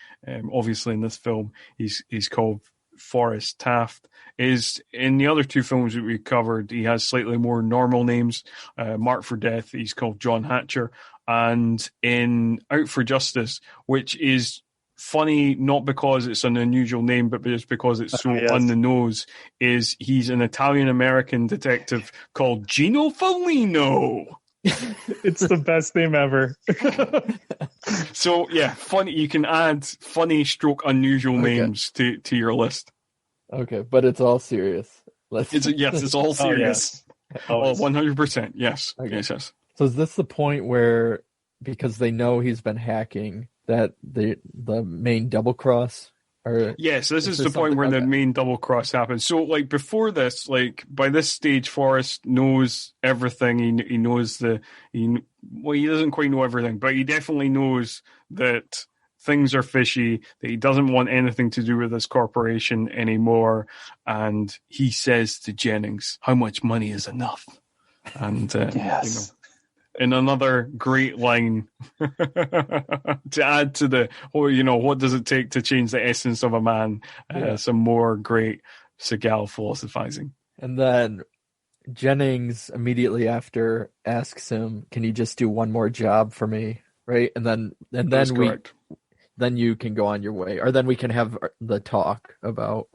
Speaker 1: Obviously in this film, he's called Forrest Taft. In the other two films that we covered, he has slightly more normal names. Marked for Death, he's called John Hatcher. And in Out for Justice, which is funny not because it's an unusual name, but just because it's so on the nose, he's an Italian-American detective called Gino Foligno.
Speaker 3: It's the best name ever.
Speaker 1: So, yeah, funny. You can add funny stroke unusual names to your list.
Speaker 2: Okay, but it's all serious.
Speaker 1: It's all serious. 100%. Yes. Okay. Yes.
Speaker 2: So is this the point where, because they know he's been hacking, that the main double cross?
Speaker 1: Yes, this is the point where the main double cross happens. So, like before this, like by this stage, Forrest knows everything. He knows he doesn't quite know everything, but he definitely knows that things are fishy, that he doesn't want anything to do with this corporation anymore. And he says to Jennings, "How much money is enough?" And in another great line to add to the what does it take to change the essence of a man? Some more great Seagal philosophizing.
Speaker 2: And then Jennings immediately after asks him, "Can you just do one more job for me?" Right? And then
Speaker 1: correct.
Speaker 2: Then you can go on your way, or then we can have the talk about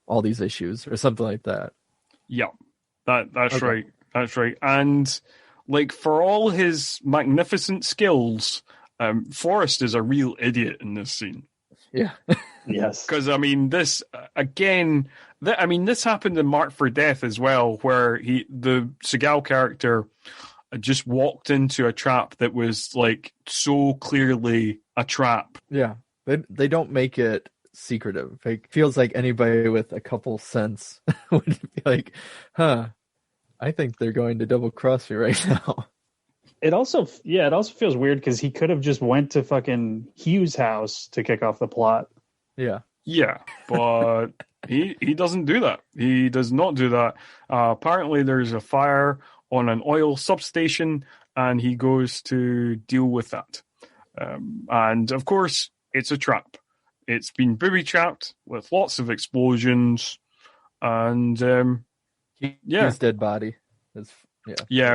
Speaker 2: all these issues or something like that.
Speaker 1: Yeah, that's okay. Right. That's right. And like for all his magnificent skills, Forrest is a real idiot in this scene.
Speaker 2: Yeah.
Speaker 3: Yes.
Speaker 1: Because I mean, this again. This happened in Marked for Death as well, where the Seagal character just walked into a trap that was like so clearly a trap.
Speaker 2: Yeah, they don't make it secretive. It feels like anybody with a couple cents would be like, "Huh, I think they're going to double cross me right now."
Speaker 3: It also feels weird because he could have just went to fucking Hugh's house to kick off the plot.
Speaker 2: Yeah,
Speaker 1: but he doesn't do that. He does not do that. Apparently, there's a fire on an oil substation, and he goes to deal with that. And of course, it's a trap. It's been booby-trapped with lots of explosions, and
Speaker 2: his dead body is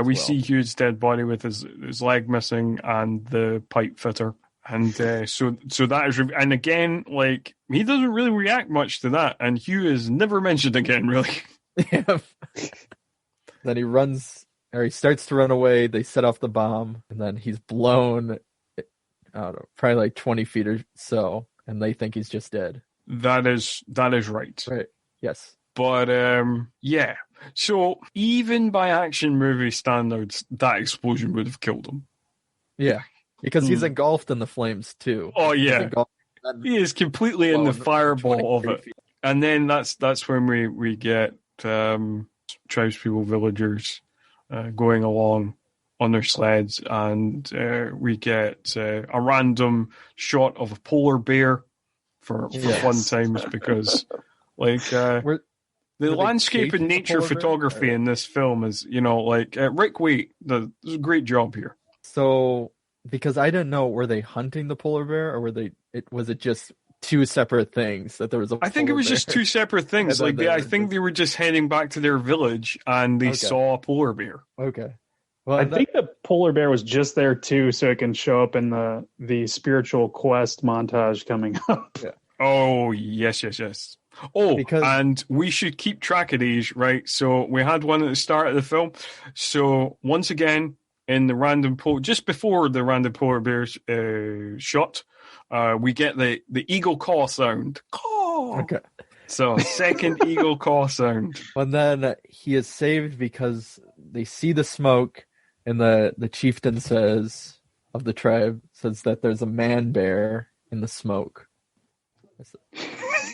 Speaker 1: we see Hugh's dead body with his leg missing and the pipe fitter. And so that is, and again, like he doesn't really react much to that, and Hugh is never mentioned again, really.
Speaker 2: Yeah. Then he runs, or he starts to run away. They set off the bomb, and then he's blown, I don't know, probably like 20 feet or so, and they think he's just dead.
Speaker 1: That is right.
Speaker 2: Right. Yes.
Speaker 1: But yeah. So even by action movie standards, that explosion would have killed him.
Speaker 2: Yeah. Because he's engulfed in the flames too.
Speaker 1: Oh yeah, he is completely in the fireball of it. And then that's when we get tribespeople, villagers going along on their sleds, and we get a random shot of a polar bear for fun times, because like the landscape and nature photography in this film is Rick Waite does a great job here.
Speaker 2: So. Because I didn't know, were they hunting the polar bear, or was it just two separate things that there was
Speaker 1: I think it was just two separate things. Like I think they were just heading back to their village and they saw a polar bear.
Speaker 2: Okay. Well,
Speaker 3: I think the polar bear was just there too, so it can show up in the spiritual quest montage coming up.
Speaker 2: Yeah.
Speaker 1: Oh yes. Oh, and we should keep track of these, right? So we had one at the start of the film. So once again, in the just before the random polar bear shot, we get the eagle caw sound. Caw!
Speaker 2: Okay.
Speaker 1: So second eagle caw sound.
Speaker 2: And then he is saved because they see the smoke, and the chieftain of the tribe says that there's a man bear in the smoke.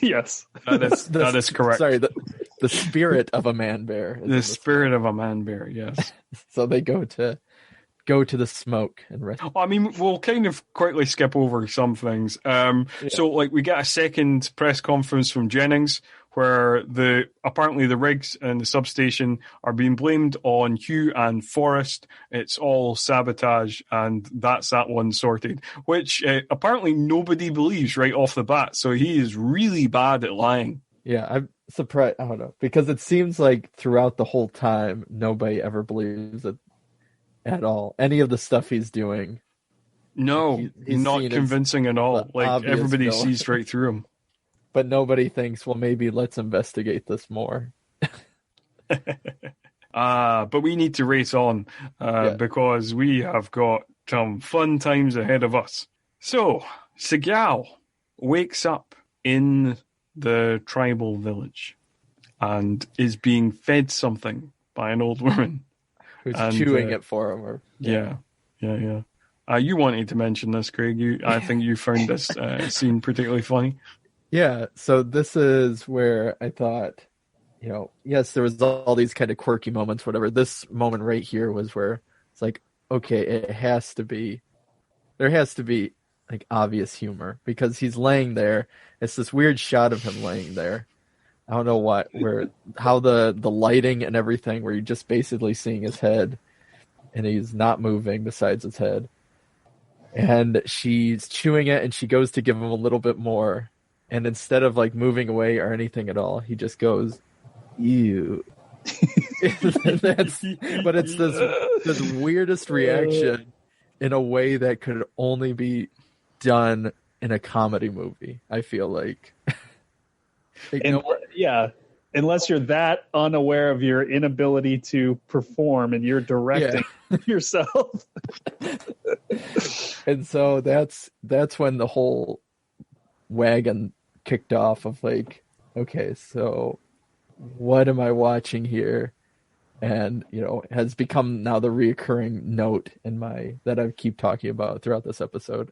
Speaker 3: Yes.
Speaker 1: That is correct.
Speaker 2: Sorry, the spirit of a man bear.
Speaker 1: The spirit of a man bear, yes.
Speaker 2: So they go to the smoke and rest.
Speaker 1: I mean, we'll kind of quickly skip over some things. So, like, we get a second press conference from Jennings where apparently the rigs and the substation are being blamed on Hugh and Forrest. It's all sabotage, and that's that one sorted, which apparently nobody believes right off the bat. So he is really bad at lying.
Speaker 2: Yeah, I'm surprised. I don't know, because it seems like throughout the whole time, nobody ever believes it at all. Any of the stuff he's doing.
Speaker 1: No, he's not convincing at all. Like, everybody sees right through him.
Speaker 2: But nobody thinks, well, maybe let's investigate this more.
Speaker 1: But we need to race on because we have got some fun times ahead of us. So, Seagal wakes up in the tribal village and is being fed something by an old woman.
Speaker 2: Who's chewing it for him.
Speaker 1: Yeah. You wanted to mention this, Craig. I think you found this scene particularly funny.
Speaker 2: Yeah, so this is where I thought, yes, there was all these kind of quirky moments, whatever. This moment right here was where it's like, okay, there has to be like obvious humor, because he's laying there. It's this weird shot of him laying there. I don't know how the lighting and everything, where you're just basically seeing his head. and he's not moving besides his head. And she's chewing it, and she goes to give him a little bit more. And instead of like moving away or anything at all, he just goes, "Ew." But it's this weirdest reaction in a way that could only be done in a comedy movie, I feel like.
Speaker 3: Unless you're that unaware of your inability to perform and you're directing yourself.
Speaker 2: And so that's when the whole wagon kicked off of like, okay, so what am I watching here? And, has become now the reoccurring note in that I keep talking about throughout this episode.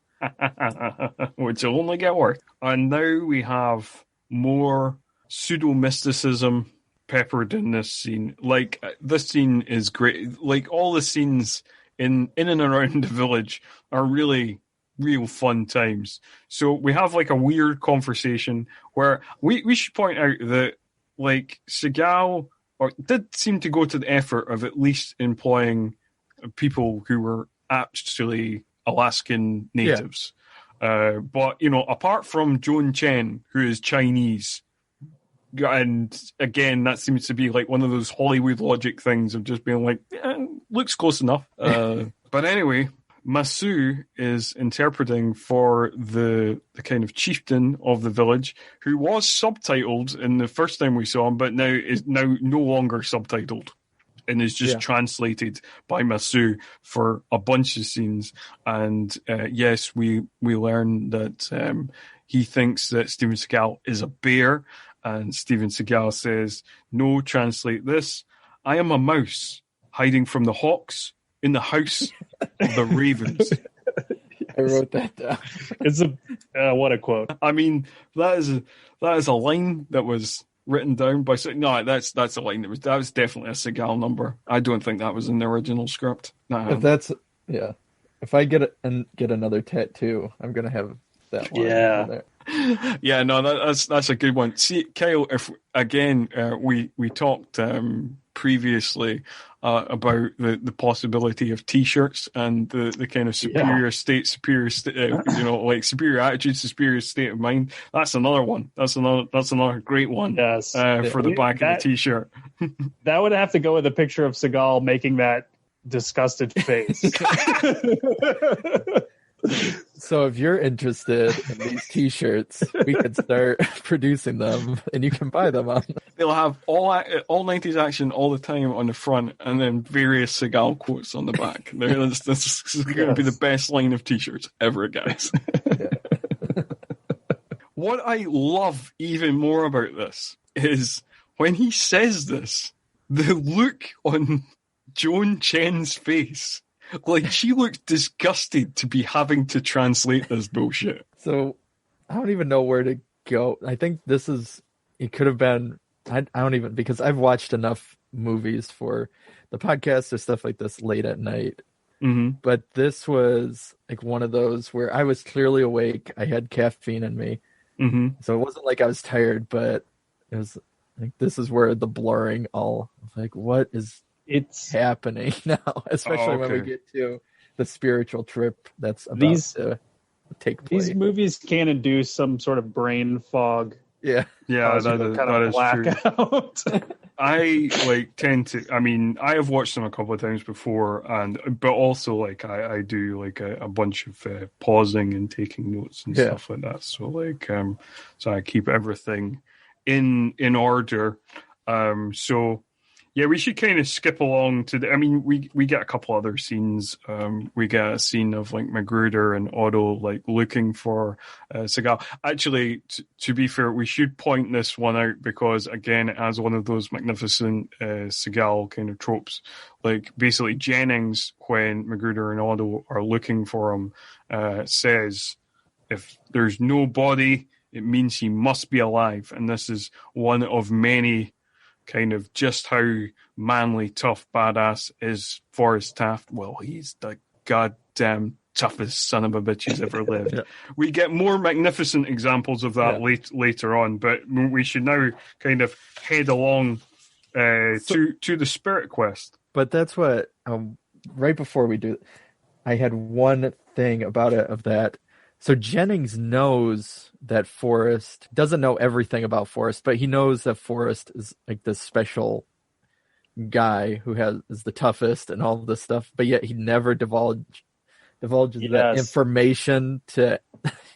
Speaker 1: Which will only get worse. And now we have more pseudo-mysticism peppered in this scene. Like, this scene is great. Like, all the scenes in and around the village are really real fun times. So we have like a weird conversation where we should point out that like Seagal did seem to go to the effort of at least employing people who were actually Alaskan natives. But, apart from Joan Chen, who is Chinese, and again, that seems to be like one of those Hollywood logic things of just being like, looks close enough. But anyway, Masu is interpreting for the kind of chieftain of the village, who was subtitled in the first time we saw him, but now is no longer subtitled and is just translated by Masu for a bunch of scenes. And yes, we learn that he thinks that Steven Seagal is a bear. And Steven Seagal says, "No, translate this. I am a mouse hiding from the hawks in the house of the ravens."
Speaker 2: I wrote that down.
Speaker 3: It's what a quote.
Speaker 1: I mean, that is a line that was written down by... No, that's a line that was definitely a Seagal number. I don't think that was in the original script.
Speaker 2: If I get another tattoo, I'm going to have that one.
Speaker 3: Yeah.
Speaker 2: There.
Speaker 1: Yeah, no, that's a good one. See, Kyle, if again we talked previously about the possibility of T-shirts and the kind of superior like superior attitude, superior state of mind. That's another one. That's another great one.
Speaker 3: Yes,
Speaker 1: for the back of the T-shirt.
Speaker 3: That would have to go with a picture of Seagal making that disgusted face.
Speaker 2: So if you're interested in these T-shirts, we could start producing them, and you can buy them on.
Speaker 1: They'll have all 90s action all the time on the front, and then various Seagal quotes on the back. This is going to be the best line of T-shirts ever, guys. What I love even more about this is when he says this, the look on Joan Chen's face. Like, she looks disgusted to be having to translate this bullshit.
Speaker 2: So, I don't even know where to go. I think it could have been, I don't even, because I've watched enough movies for the podcast or stuff like this late at night.
Speaker 1: Mm-hmm.
Speaker 2: But this was like one of those where I was clearly awake. I had caffeine in me.
Speaker 1: Mm-hmm.
Speaker 2: So it wasn't like I was tired, but it was like, this is where the blurring like, what is... It's happening now, especially when we get to the spiritual trip that's about to take place.
Speaker 3: These movies can induce some sort of brain fog.
Speaker 2: Yeah,
Speaker 1: that is true. I tend to. I mean, I have watched them a couple of times before, but also I do a bunch of pausing and taking notes and stuff like that. So so I keep everything in order. So. Yeah, we should kind of skip along to we get a couple other scenes. We get a scene of Magruder and Otto looking for Seagal. Actually, to be fair, we should point this one out because again, it has one of those magnificent Seagal kind of tropes. Basically, Jennings, when Magruder and Otto are looking for him, says, "If there's no body, it means he must be alive." And this is one of many kind of just how manly, tough, badass is Forrest Taft. Well, he's the goddamn toughest son of a bitch who's ever lived. Yeah. We get more magnificent examples of that later on, but we should now kind of head along to the Spirit Quest.
Speaker 2: But that's what right before we do, I had one thing about it of that. So Jennings knows that Forrest doesn't know everything about Forrest, but he knows that Forrest is like this special guy who is the toughest and all this stuff, but yet he never divulges that information to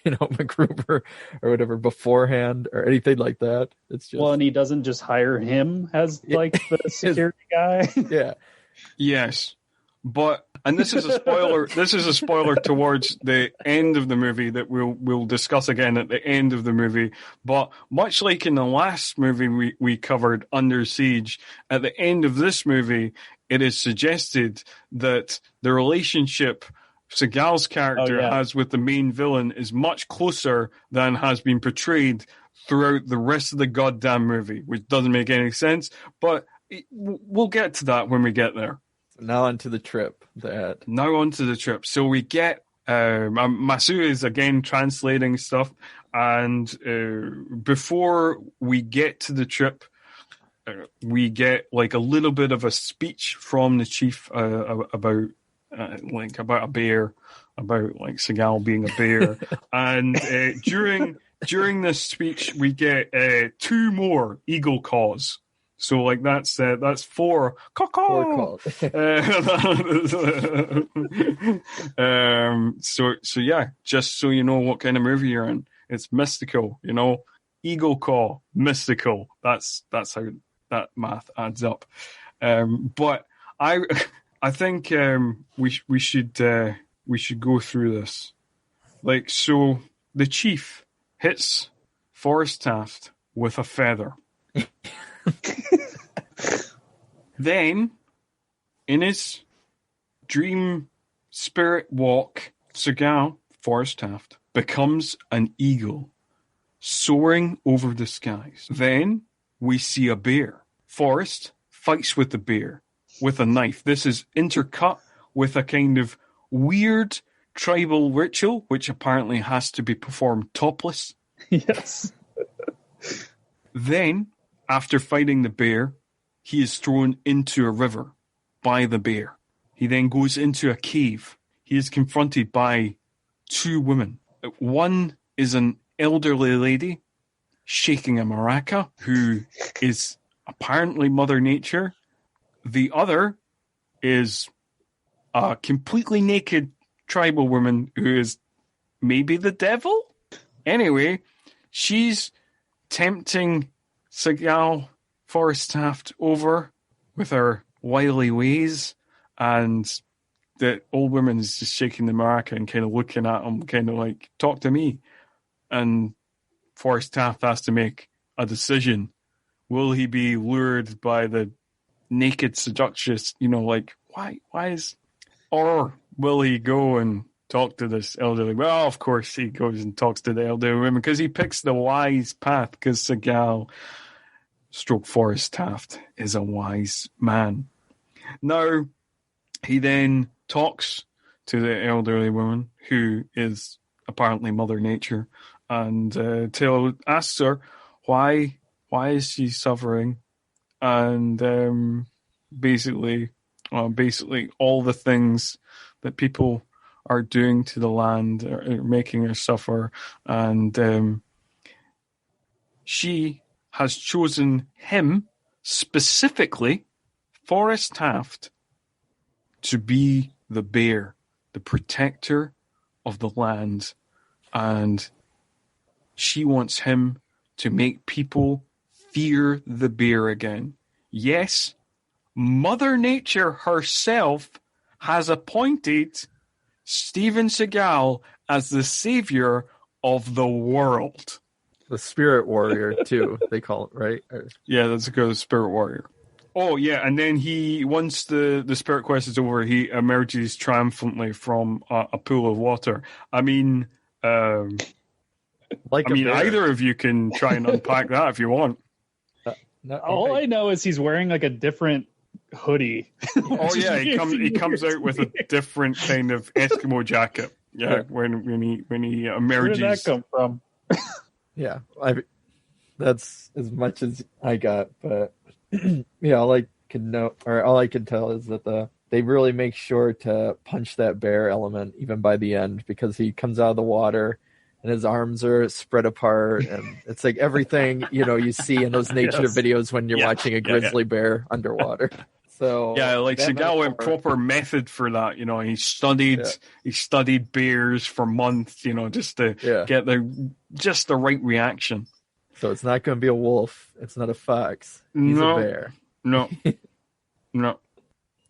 Speaker 2: MacGruber or whatever beforehand or anything like that. It's just
Speaker 3: and he doesn't just hire him as like the security guy.
Speaker 2: Yeah.
Speaker 1: Yes. But and this is a spoiler. This is a spoiler towards the end of the movie that we'll discuss again at the end of the movie. But much like in the last movie we covered, Under Siege, at the end of this movie, it is suggested that the relationship Seagal's character has with the main villain is much closer than has been portrayed throughout the rest of the goddamn movie, which doesn't make any sense. But we'll get to that when we get there.
Speaker 2: Now on to the trip.
Speaker 1: So we get Masu is again translating stuff, and before we get to the trip, we get like a little bit of a speech from the chief about a bear, about like Seagal being a bear, and during this speech we get 2 more eagle caws. So like that's 4 calls. So yeah, just so you know what kind of movie you're in, it's mystical. Eagle call, mystical. That's how that math adds up. But I think we should go through this. Like, so the chief hits Forrest Taft with a feather. Then, in his dream spirit walk, Seagal, Forrest Taft, becomes an eagle, soaring over the skies. Then, we see a bear. Forrest fights with the bear with a knife. This is intercut with a kind of weird tribal ritual, which apparently has to be performed topless.
Speaker 3: Yes.
Speaker 1: Then, after fighting the bear, he is thrown into a river by the bear. He then goes into a cave. He is confronted by 2 women. One is an elderly lady shaking a maraca, who is apparently Mother Nature. The other is a completely naked tribal woman who is maybe the devil? Anyway, she's tempting Seagal, Forrest Taft over with her wily ways, and the old woman is just shaking the maraca and kind of looking at him, kind of like, talk to me. And Forrest Taft has to make a decision. Will he be lured by the naked seductress, why is... Or will he go and talk to this elderly... Well, of course he goes and talks to the elderly woman because he picks the wise path, because Seagal... Forrest Taft is a wise man. Now, he then talks to the elderly woman, who is apparently Mother Nature, and asks her why is she suffering, and basically all the things that people are doing to the land are making her suffer, and she has chosen him, specifically Forrest Taft, to be the bear, the protector of the land, and she wants him to make people fear the bear again. Yes, Mother Nature herself has appointed Steven Seagal as the savior of the world.
Speaker 2: The spirit warrior, too, they call it, right?
Speaker 1: Yeah, that's a good spirit warrior. Oh, yeah, and then once the spirit quest is over, he emerges triumphantly from a pool of water. I mean, either of you can try and unpack that if you want.
Speaker 3: All I know is he's wearing like a different hoodie.
Speaker 1: Oh, yeah, he comes out with a different kind of Eskimo jacket. Yeah, when he emerges.
Speaker 3: Where did that come from?
Speaker 2: Yeah, that's as much as I got, but yeah, all I can tell is that the they really make sure to punch that bear element even by the end, because he comes out of the water and his arms are spread apart, and it's like everything you see in those nature videos when you're watching a grizzly bear underwater. So
Speaker 1: like Seagal went proper method for that. He studied bears for months, just to get the right reaction.
Speaker 2: So it's not going to be a wolf. It's not a fox. He's a bear.
Speaker 1: No.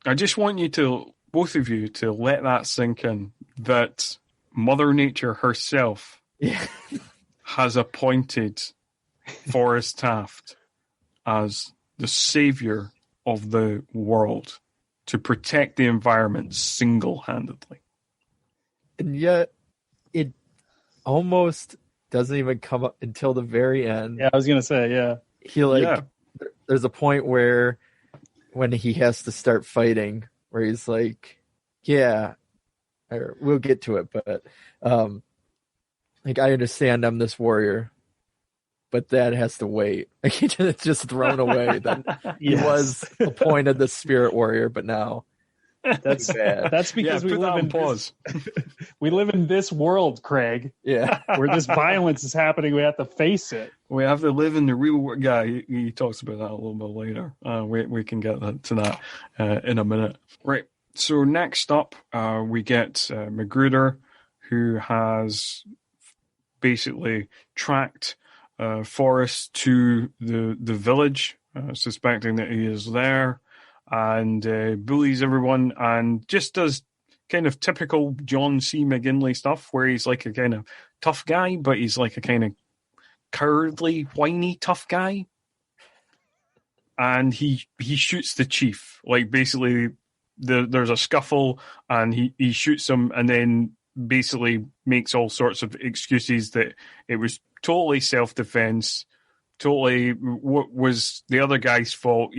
Speaker 1: I just want both of you to let that sink in, that Mother Nature herself has appointed Forrest Taft as the savior of the world to protect the environment single-handedly.
Speaker 2: And yet it almost doesn't even come up until the very end.
Speaker 3: Yeah, I was going to say,
Speaker 2: there's a point where when he has to start fighting, where he's like, we'll get to it, but I understand I'm this warrior, but that has to wait. It's just thrown away. Then he was appointed the spirit warrior, but now
Speaker 3: that's because we live in pause. We live in this world, Craig.
Speaker 2: Yeah,
Speaker 3: where this violence is happening. We have to face it.
Speaker 1: We have to live in the real world. Yeah, he talks about that a little bit later. We can get to that in a minute. Right. So next up, we get Magruder, who has basically tracked Forrest to the village, suspecting that he is there, and bullies everyone, and just does kind of typical John C. McGinley stuff, where he's like a kind of tough guy, but he's like a kind of cowardly, whiny, tough guy. And he shoots the chief. Like, basically, there's a scuffle, and he shoots him, and then basically makes all sorts of excuses that it was totally self-defense, totally what was the other guy's fault,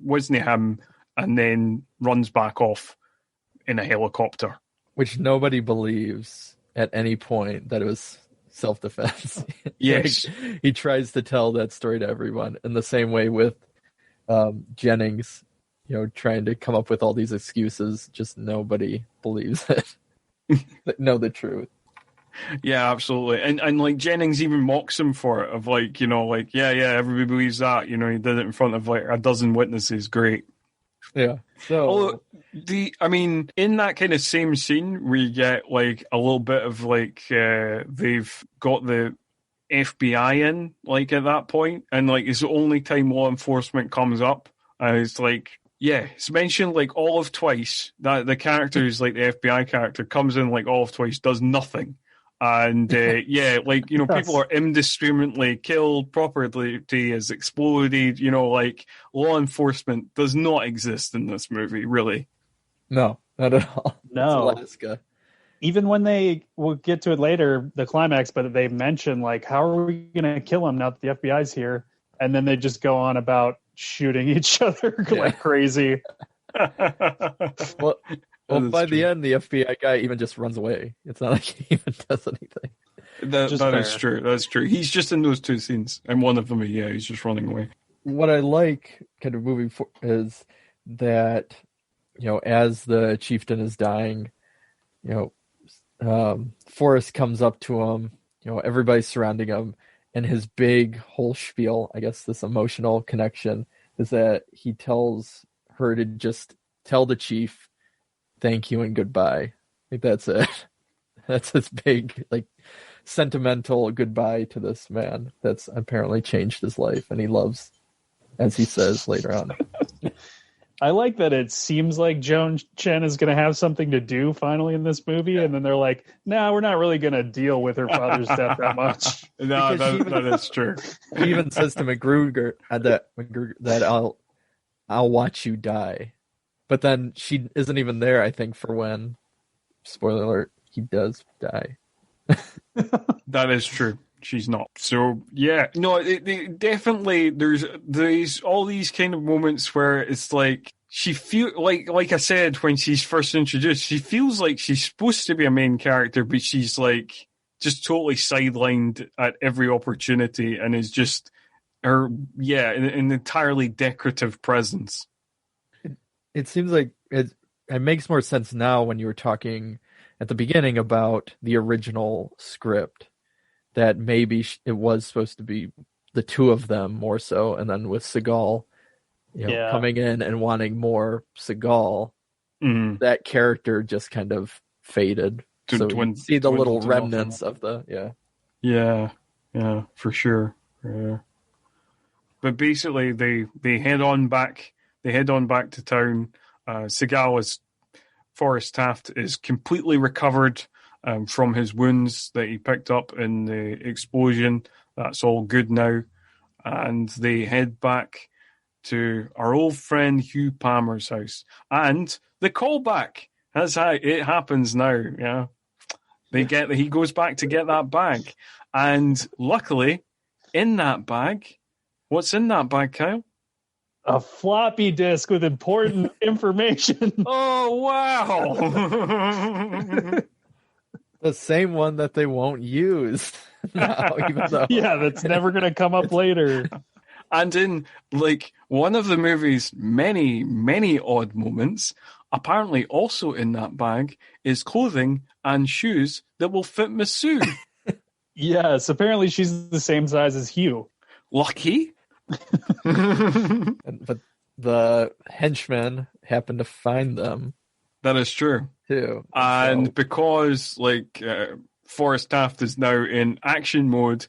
Speaker 1: wasn't him, and then runs back off in a helicopter.
Speaker 2: Which nobody believes at any point that it was self-defense.
Speaker 1: Yes.
Speaker 2: He tries to tell that story to everyone in the same way with Jennings, trying to come up with all these excuses. Just nobody believes it. Know the truth.
Speaker 1: Yeah, absolutely. And like Jennings even mocks him for it, of everybody believes that, he did it in front of like a dozen witnesses. Great.
Speaker 2: Yeah. So
Speaker 1: in that kind of same scene, we get like a little bit of like they've got the FBI in like at that point, and like it's the only time law enforcement comes up. It's like, it's mentioned like all of twice. That the character who's like the FBI character comes in like all of twice, does nothing. And people are indiscriminately killed, property has exploded, like law enforcement does not exist in this movie, really.
Speaker 2: No, not at all.
Speaker 3: No.
Speaker 2: It's Alaska.
Speaker 3: Even when we'll get to it later, the climax, but they mention like, how are we going to kill him now that the FBI's here? And then they just go on about shooting each other like crazy.
Speaker 2: Well, by the end, the FBI guy even just runs away. It's not like he even does anything.
Speaker 1: That is true. That's true. He's just in those two scenes, and one of them, he's just running away.
Speaker 2: What I like kind of moving forward is that, as the chieftain is dying, Forrest comes up to him, everybody's surrounding him, and his big whole spiel, I guess this emotional connection, is that he tells her to just tell the chief, thank you and goodbye. Like, that's it. That's his big, like, sentimental goodbye to this man that's apparently changed his life, and he loves, as he says later on.
Speaker 3: I like that it seems like Joan Chen is going to have something to do finally in this movie, and then they're like, no, we're not really going to deal with her father's death that much.
Speaker 1: No, that is true.
Speaker 2: He even says to Magruder that I'll watch you die. But then she isn't even there, I think, for when, spoiler alert, he does die.
Speaker 1: That is true. She's not. So, definitely there's all these kind of moments where it's like she feels like I said, when she's first introduced, she feels like she's supposed to be a main character, but she's like just totally sidelined at every opportunity, and is just an entirely decorative presence.
Speaker 2: it seems like it makes more sense now when you were talking at the beginning about the original script, that maybe it was supposed to be the two of them more so, and then with Seagal, coming in and wanting more Seagal, that character just kind of faded. So you see the little remnants of the
Speaker 1: Yeah, for sure. Yeah. But basically, they head on back. They head on back to town. Seagal is Forrest Taft is completely recovered from his wounds that he picked up in the explosion. That's all good now, and they head back to our old friend Hugh Palmer's house. And the callback. That's how it happens now. Yeah, he goes back to get that bag, and luckily, in that bag, what's in that bag, Kyle?
Speaker 3: A floppy disk with important information.
Speaker 1: Oh, wow.
Speaker 2: The same one that they won't use now, even though...
Speaker 3: Yeah, that's never going to come up later.
Speaker 1: And in, one of the movie's many, many odd moments, apparently also in that bag is clothing and shoes that will fit Miss Sue.
Speaker 3: Yes, apparently she's the same size as Hugh.
Speaker 1: Lucky.
Speaker 2: But the henchmen happen to find them. That
Speaker 1: is true
Speaker 2: too,
Speaker 1: and because Forrest Taft is now in action mode,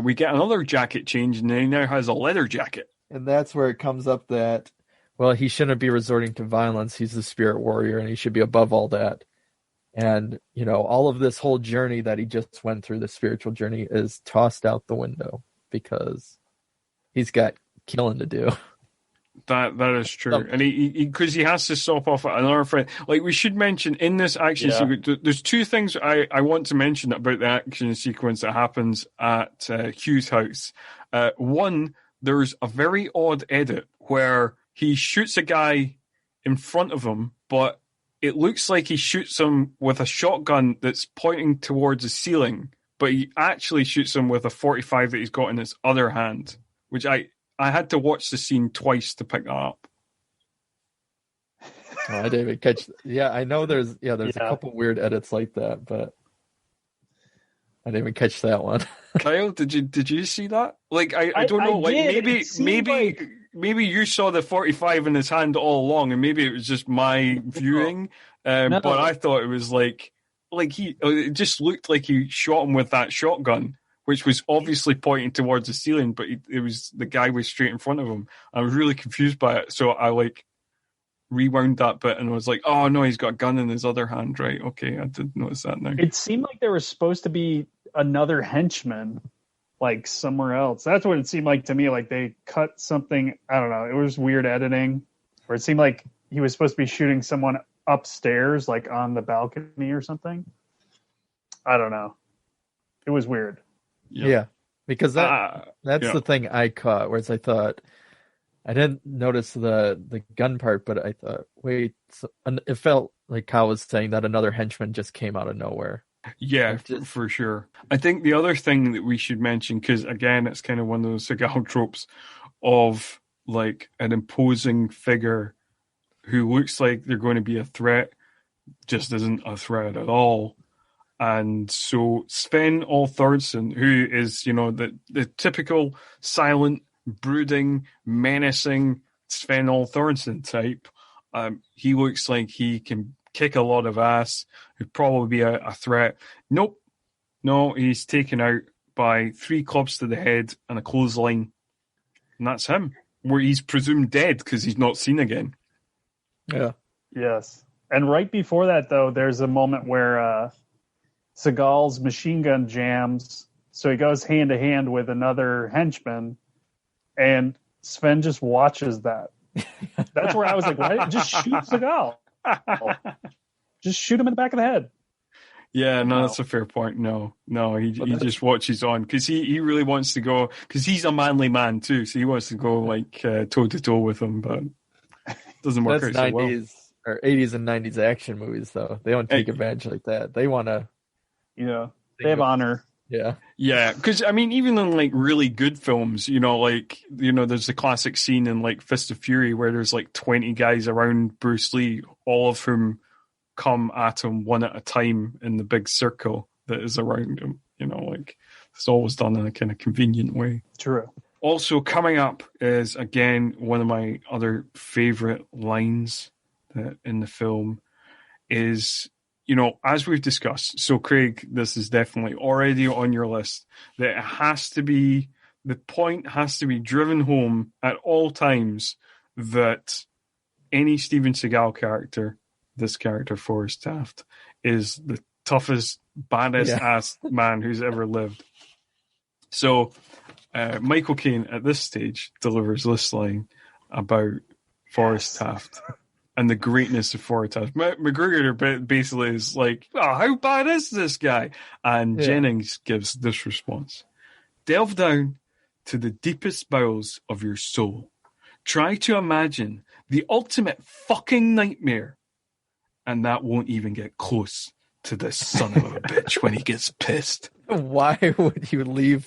Speaker 1: we get another jacket change, and he now has a leather jacket.
Speaker 2: And that's where it comes up that, well, he shouldn't be resorting to violence. He's the spirit warrior, and he should be above all that. And all of this whole journey that he just went through, the spiritual journey, is tossed out the window because he's got killing to do.
Speaker 1: That is true, and because he has to stop off at another friend. We should mention in this action sequence, there's two things I want to mention about the action sequence that happens at Hugh's house. One, there's a very odd edit where he shoots a guy in front of him, but it looks like he shoots him with a shotgun that's pointing towards the ceiling, but he actually shoots him with a 45 that he's got in his other hand, which I had to watch the scene twice to pick that up.
Speaker 2: Oh, I didn't even catch. Yeah, I know there's a couple weird edits like that, but I didn't even catch that one.
Speaker 1: Kyle, did you see that? I don't know. Maybe you saw the 45 in his hand all along, and maybe it was just my viewing. No. But I thought it was it just looked like he shot him with that shotgun, which was obviously pointing towards the ceiling, but it was the guy was straight in front of him. I was really confused by it, so I rewound that bit and was like, "Oh no, he's got a gun in his other hand." Right? Okay, I did notice that now.
Speaker 3: It seemed like there was supposed to be another henchman, somewhere else. That's what it seemed like to me. They cut something. I don't know. It was weird editing, where it seemed like he was supposed to be shooting someone upstairs, on the balcony or something. I don't know. It was weird.
Speaker 2: Yeah, because that's the thing I caught, whereas I thought I didn't notice the gun part, but I thought, wait, it felt like Kyle was saying that another henchman just came out of nowhere.
Speaker 1: Yeah, for sure. I think the other thing that we should mention, because again, it's kind of one of those Seagal tropes of an imposing figure who looks like they're going to be a threat, just isn't a threat at all. And so Sven Thorson, who is, the typical silent, brooding, menacing Sven Thorson type, he looks like he can kick a lot of ass, who'd probably be a threat. Nope. No, he's taken out by 3 clubs to the head and a clothesline. And that's him. Where he's presumed dead because he's not seen again.
Speaker 2: Yeah.
Speaker 3: Yes. And right before that, though, there's a moment where Seagal's machine gun jams, so he goes hand to hand with another henchman, and Sven just watches that. That's where I was like, why just shoot Seagal? Just shoot him in the back of the head.
Speaker 1: Yeah, no, that's a fair point. No, he just watches on because he really wants to go, because he's a manly man too, so he wants to go toe to toe with him, but it doesn't work out so well.
Speaker 2: 90s or 80s and 90s action movies, though. They don't take advantage like that. They want to.
Speaker 3: They have honor.
Speaker 1: Yeah, because I mean, even in like really good films, there's the classic scene in like Fist of Fury where there's like 20 guys around Bruce Lee, all of whom come at him one at a time in the big circle that is around him. It's always done in a kind of convenient way.
Speaker 3: True.
Speaker 1: Also coming up is, again, one of my other favorite lines in the film is, as we've discussed, so Craig, this is definitely already on your list, that the point has to be driven home at all times that any Steven Seagal character, this character, Forrest Taft, is the toughest, baddest ass man who's ever lived. So Michael Caine at this stage delivers this line about Forrest Taft and the greatness of Forrest Taft. McGregor basically is like, oh, how bad is this guy? And Jennings gives this response. Delve down to the deepest bowels of your soul. Try to imagine the ultimate fucking nightmare. And that won't even get close to this son of a bitch when he gets pissed.
Speaker 2: Why would you leave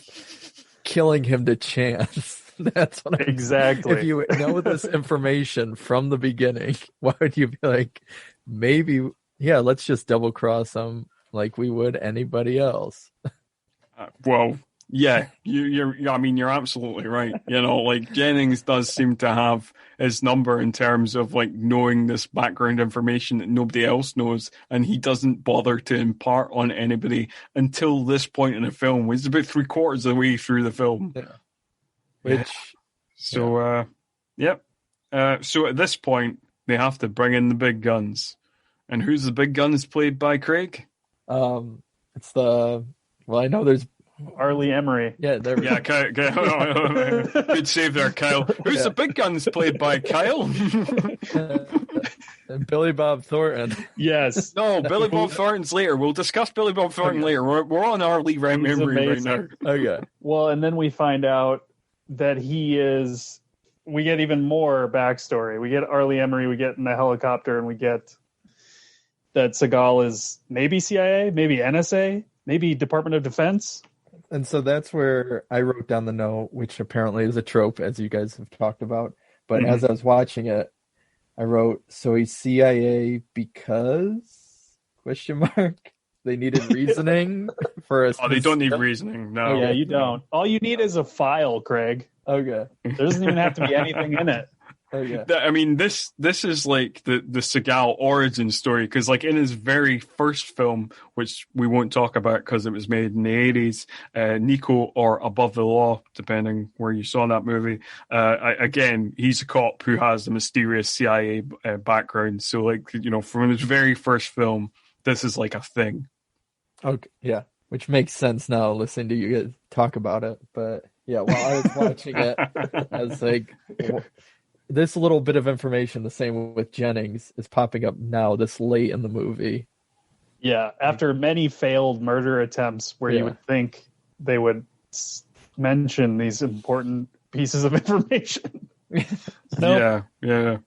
Speaker 2: killing him to chance? That's what
Speaker 3: exactly.
Speaker 2: If you know this information from the beginning, why would you be like, maybe, let's just double cross him like we would anybody else?
Speaker 1: Yeah, you're absolutely right. Like Jennings does seem to have his number in terms of like knowing this background information that nobody else knows, and he doesn't bother to impart on anybody until this point in the film, which is about 3/4 of the way through the film.
Speaker 2: Yeah.
Speaker 1: So at this point they have to bring in the big guns, and who's the big guns played by, Craig?
Speaker 2: It's I know there's
Speaker 3: Arlie Emery.
Speaker 1: Yeah, good save there, Kyle. Who's the big guns played by, Kyle?
Speaker 2: Billy Bob Thornton.
Speaker 3: Yes.
Speaker 1: No, Billy Bob Thornton's later. We'll discuss Billy Bob Thornton later. We're on Arlie Emery right now.
Speaker 2: Okay.
Speaker 3: Well, and then we find out that we get even more backstory. We get Arlie Emery, we get in the helicopter, and we get that Seagal is maybe CIA, maybe NSA, maybe Department of Defense.
Speaker 2: And so that's where I wrote down the note, which apparently is a trope, as you guys have talked about. But as I was watching it, I wrote, so he's CIA because? ? They needed reasoning for us.
Speaker 1: Oh, they don't need reasoning. No.
Speaker 3: Yeah, you don't. All you need is a file, Craig.
Speaker 2: Okay.
Speaker 3: There doesn't even have to be anything in it.
Speaker 2: Okay.
Speaker 1: I mean, this is like the Seagal origin story, because like in his very first film, which we won't talk about because it was made in the 80s, Nico or Above the Law, depending where you saw that movie. Again, he's a cop who has a mysterious CIA background. So like, from his very first film, this is like a thing.
Speaker 2: Okay, yeah, which makes sense now listening to you guys talk about it. But yeah, while I was watching it, I was like, this little bit of information, the same with Jennings, is popping up now this late in the movie.
Speaker 3: Yeah, after many failed murder attempts where you would think they would mention these important pieces of information.
Speaker 1: Nope. Yeah.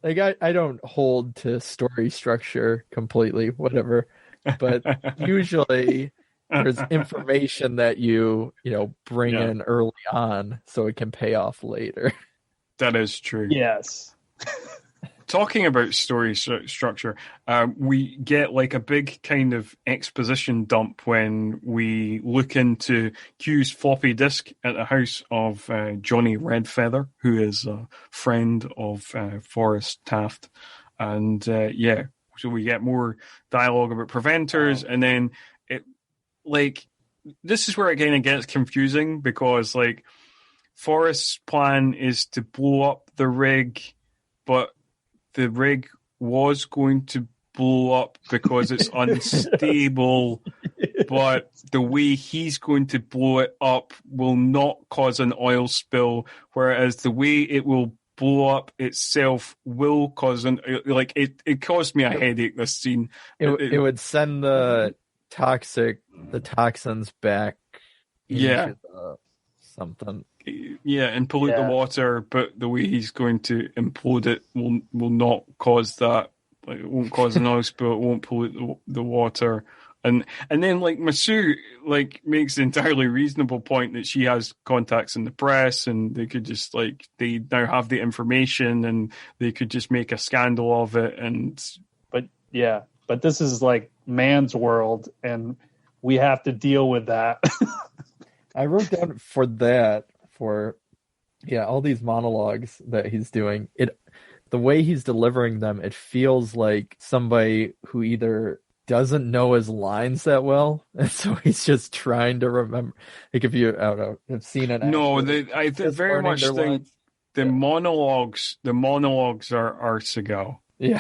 Speaker 2: Like I don't hold to story structure completely, whatever. But usually there's information that you bring in early on so it can pay off later.
Speaker 1: That is true.
Speaker 3: Yes.
Speaker 1: Talking about story structure, we get like a big kind of exposition dump when we look into Q's floppy disk at the house of Johnny Redfeather, who is a friend of Forrest Taft. And so we get more dialogue about preventers, and then this is where it kind of gets confusing, because like Forrest's plan is to blow up the rig, but the rig was going to blow up because it's unstable, but the way he's going to blow it up will not cause an oil spill, whereas the way it will blow up itself will cause it caused me a headache, this scene.
Speaker 2: It would send the toxins back into something.
Speaker 1: Yeah, and pollute the water, but the way he's going to implode it will not cause that. Like, it won't cause an oil spill, it won't pollute the water. And then like Masu like makes the entirely reasonable point that she has contacts in the press and they could just like they now have the information and they could just make a scandal of it
Speaker 3: but this is like man's world and we have to deal with that.
Speaker 2: I wrote down for all these monologues that he's doing, the way he's delivering them, it feels like somebody who either doesn't know his lines that well, and so he's just trying to remember. Like if you, I don't know, have seen an actor,
Speaker 1: I very much think
Speaker 2: lines.
Speaker 1: the monologues are Seagal.
Speaker 2: Yeah.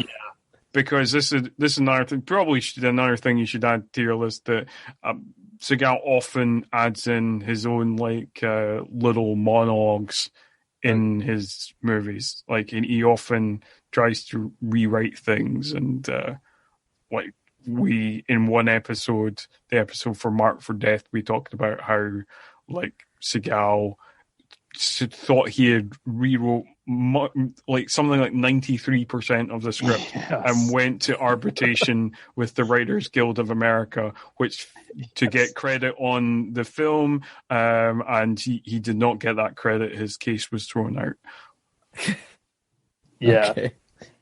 Speaker 1: Because this is another thing. Probably another thing you should add to your list that Seagal often adds in his own like little monologues in his movies. Like, and he often tries to rewrite things and like. We in one episode, the episode for Mark for Death, we talked about how like Seagal thought he had rewrote like something like 93% of the script and went to arbitration with the Writers Guild of America, which to get credit on the film, and he did not get that credit. His case was thrown out.
Speaker 3: Yeah.
Speaker 2: Okay.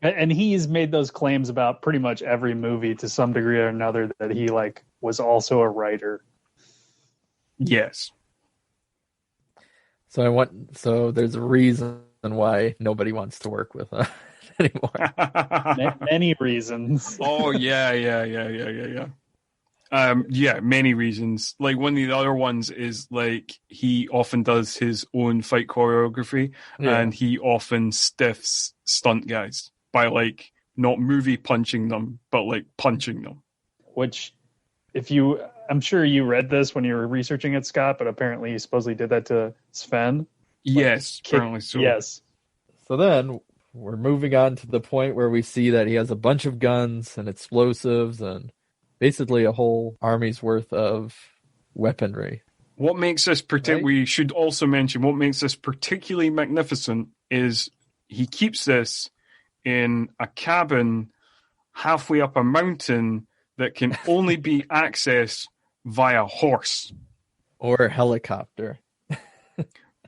Speaker 3: And he's made those claims about pretty much every movie to some degree or another that he like was also a writer.
Speaker 1: Yes.
Speaker 2: So there's a reason why nobody wants to work with him anymore.
Speaker 3: Many reasons.
Speaker 1: Oh yeah. Many reasons. Like one of the other ones is like he often does his own fight choreography and he often stiffs stunt guys by like not movie punching them, but like punching them.
Speaker 3: Which I'm sure you read this when you were researching it, Scott, but apparently you supposedly did that to Sven.
Speaker 1: Yes, apparently so.
Speaker 3: Yes.
Speaker 2: So then we're moving on to the point where we see that he has a bunch of guns and explosives and basically a whole army's worth of weaponry.
Speaker 1: What makes this we should also mention what makes this particularly magnificent is he keeps this in a cabin halfway up a mountain that can only be accessed via horse
Speaker 2: or helicopter.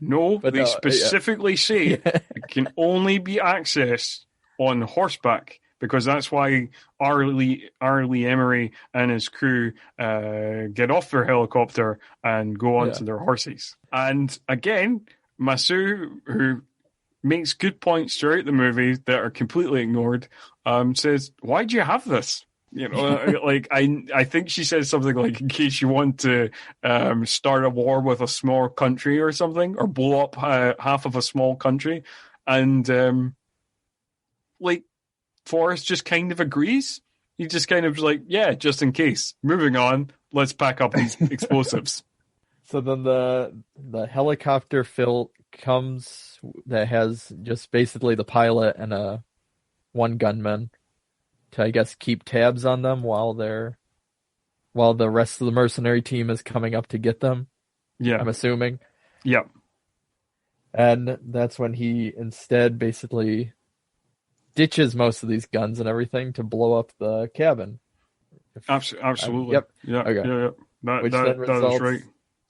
Speaker 1: No, they specifically say it can only be accessed on horseback. Because that's why Arlie Emery and his crew get off their helicopter and go onto their horses. And again, Masu, who makes good points throughout the movie that are completely ignored, says, "Why do you have this?" You know, like I think she says something like, "In case you want to start a war with a small country or something, or blow up half of a small country," and like. Forrest just kind of agrees. He just kind of like, yeah, just in case. Moving on, let's pack up these explosives.
Speaker 2: So then the helicopter comes that has just basically the pilot and one gunman to, I guess, keep tabs on them while the rest of the mercenary team is coming up to get them.
Speaker 1: Yeah.
Speaker 2: I'm assuming.
Speaker 1: Yep.
Speaker 2: And that's when he instead basically ditches most of these guns and everything to blow up the cabin.
Speaker 1: Absolutely.
Speaker 2: Yep.
Speaker 1: Yeah.
Speaker 2: Okay.
Speaker 1: Yeah. That is right.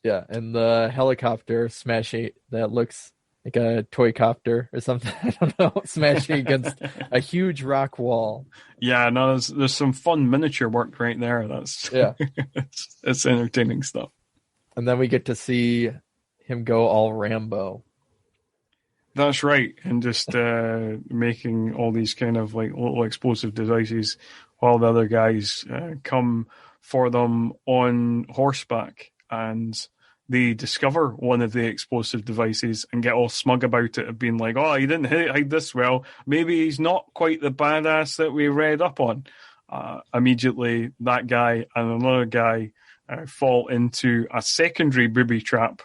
Speaker 2: Yeah, and the helicopter smashing that looks like a toy copter or something. I don't know, smashing against a huge rock wall.
Speaker 1: Yeah, no, there's some fun miniature work right there. That's it's entertaining stuff.
Speaker 2: And then we get to see him go all Rambo.
Speaker 1: That's right, and just making all these kind of like little explosive devices while the other guys come for them on horseback, and they discover one of the explosive devices and get all smug about it, of being like, "Oh, he didn't hide this well. Maybe he's not quite the badass that we read up on." Immediately, that guy and another guy fall into a secondary booby trap.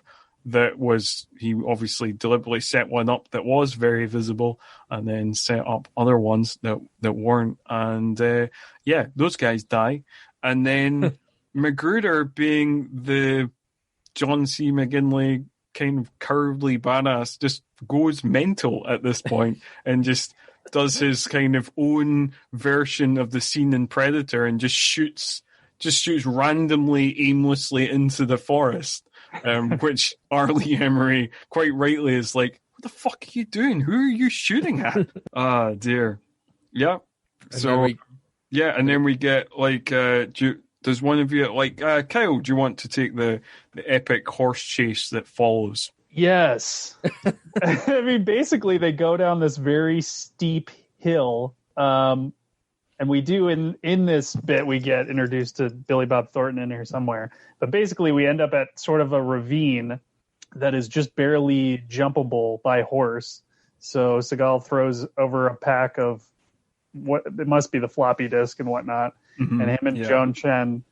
Speaker 1: He obviously deliberately set one up that was very visible and then set up other ones that weren't. And those guys die. And then Magruder, being the John C. McGinley kind of cowardly badass, just goes mental at this point and just does his kind of own version of the scene in Predator and just shoots just shoots randomly, aimlessly into the forest, which Arlie Emery quite rightly is like, what the fuck are you doing? Who are you shooting at? Ah, dear. Yeah. So, and then we get like, does one of you, like, Kyle, do you want to take the epic horse chase that follows?
Speaker 3: Yes. I mean, basically, they go down this very steep hill. And we do, in this bit, we get introduced to Billy Bob Thornton in here somewhere. But basically, we end up at sort of a ravine that is just barely jumpable by horse. So Seagal throws over a pack of what it must be the floppy disk and whatnot. Mm-hmm. And him and Joan Chen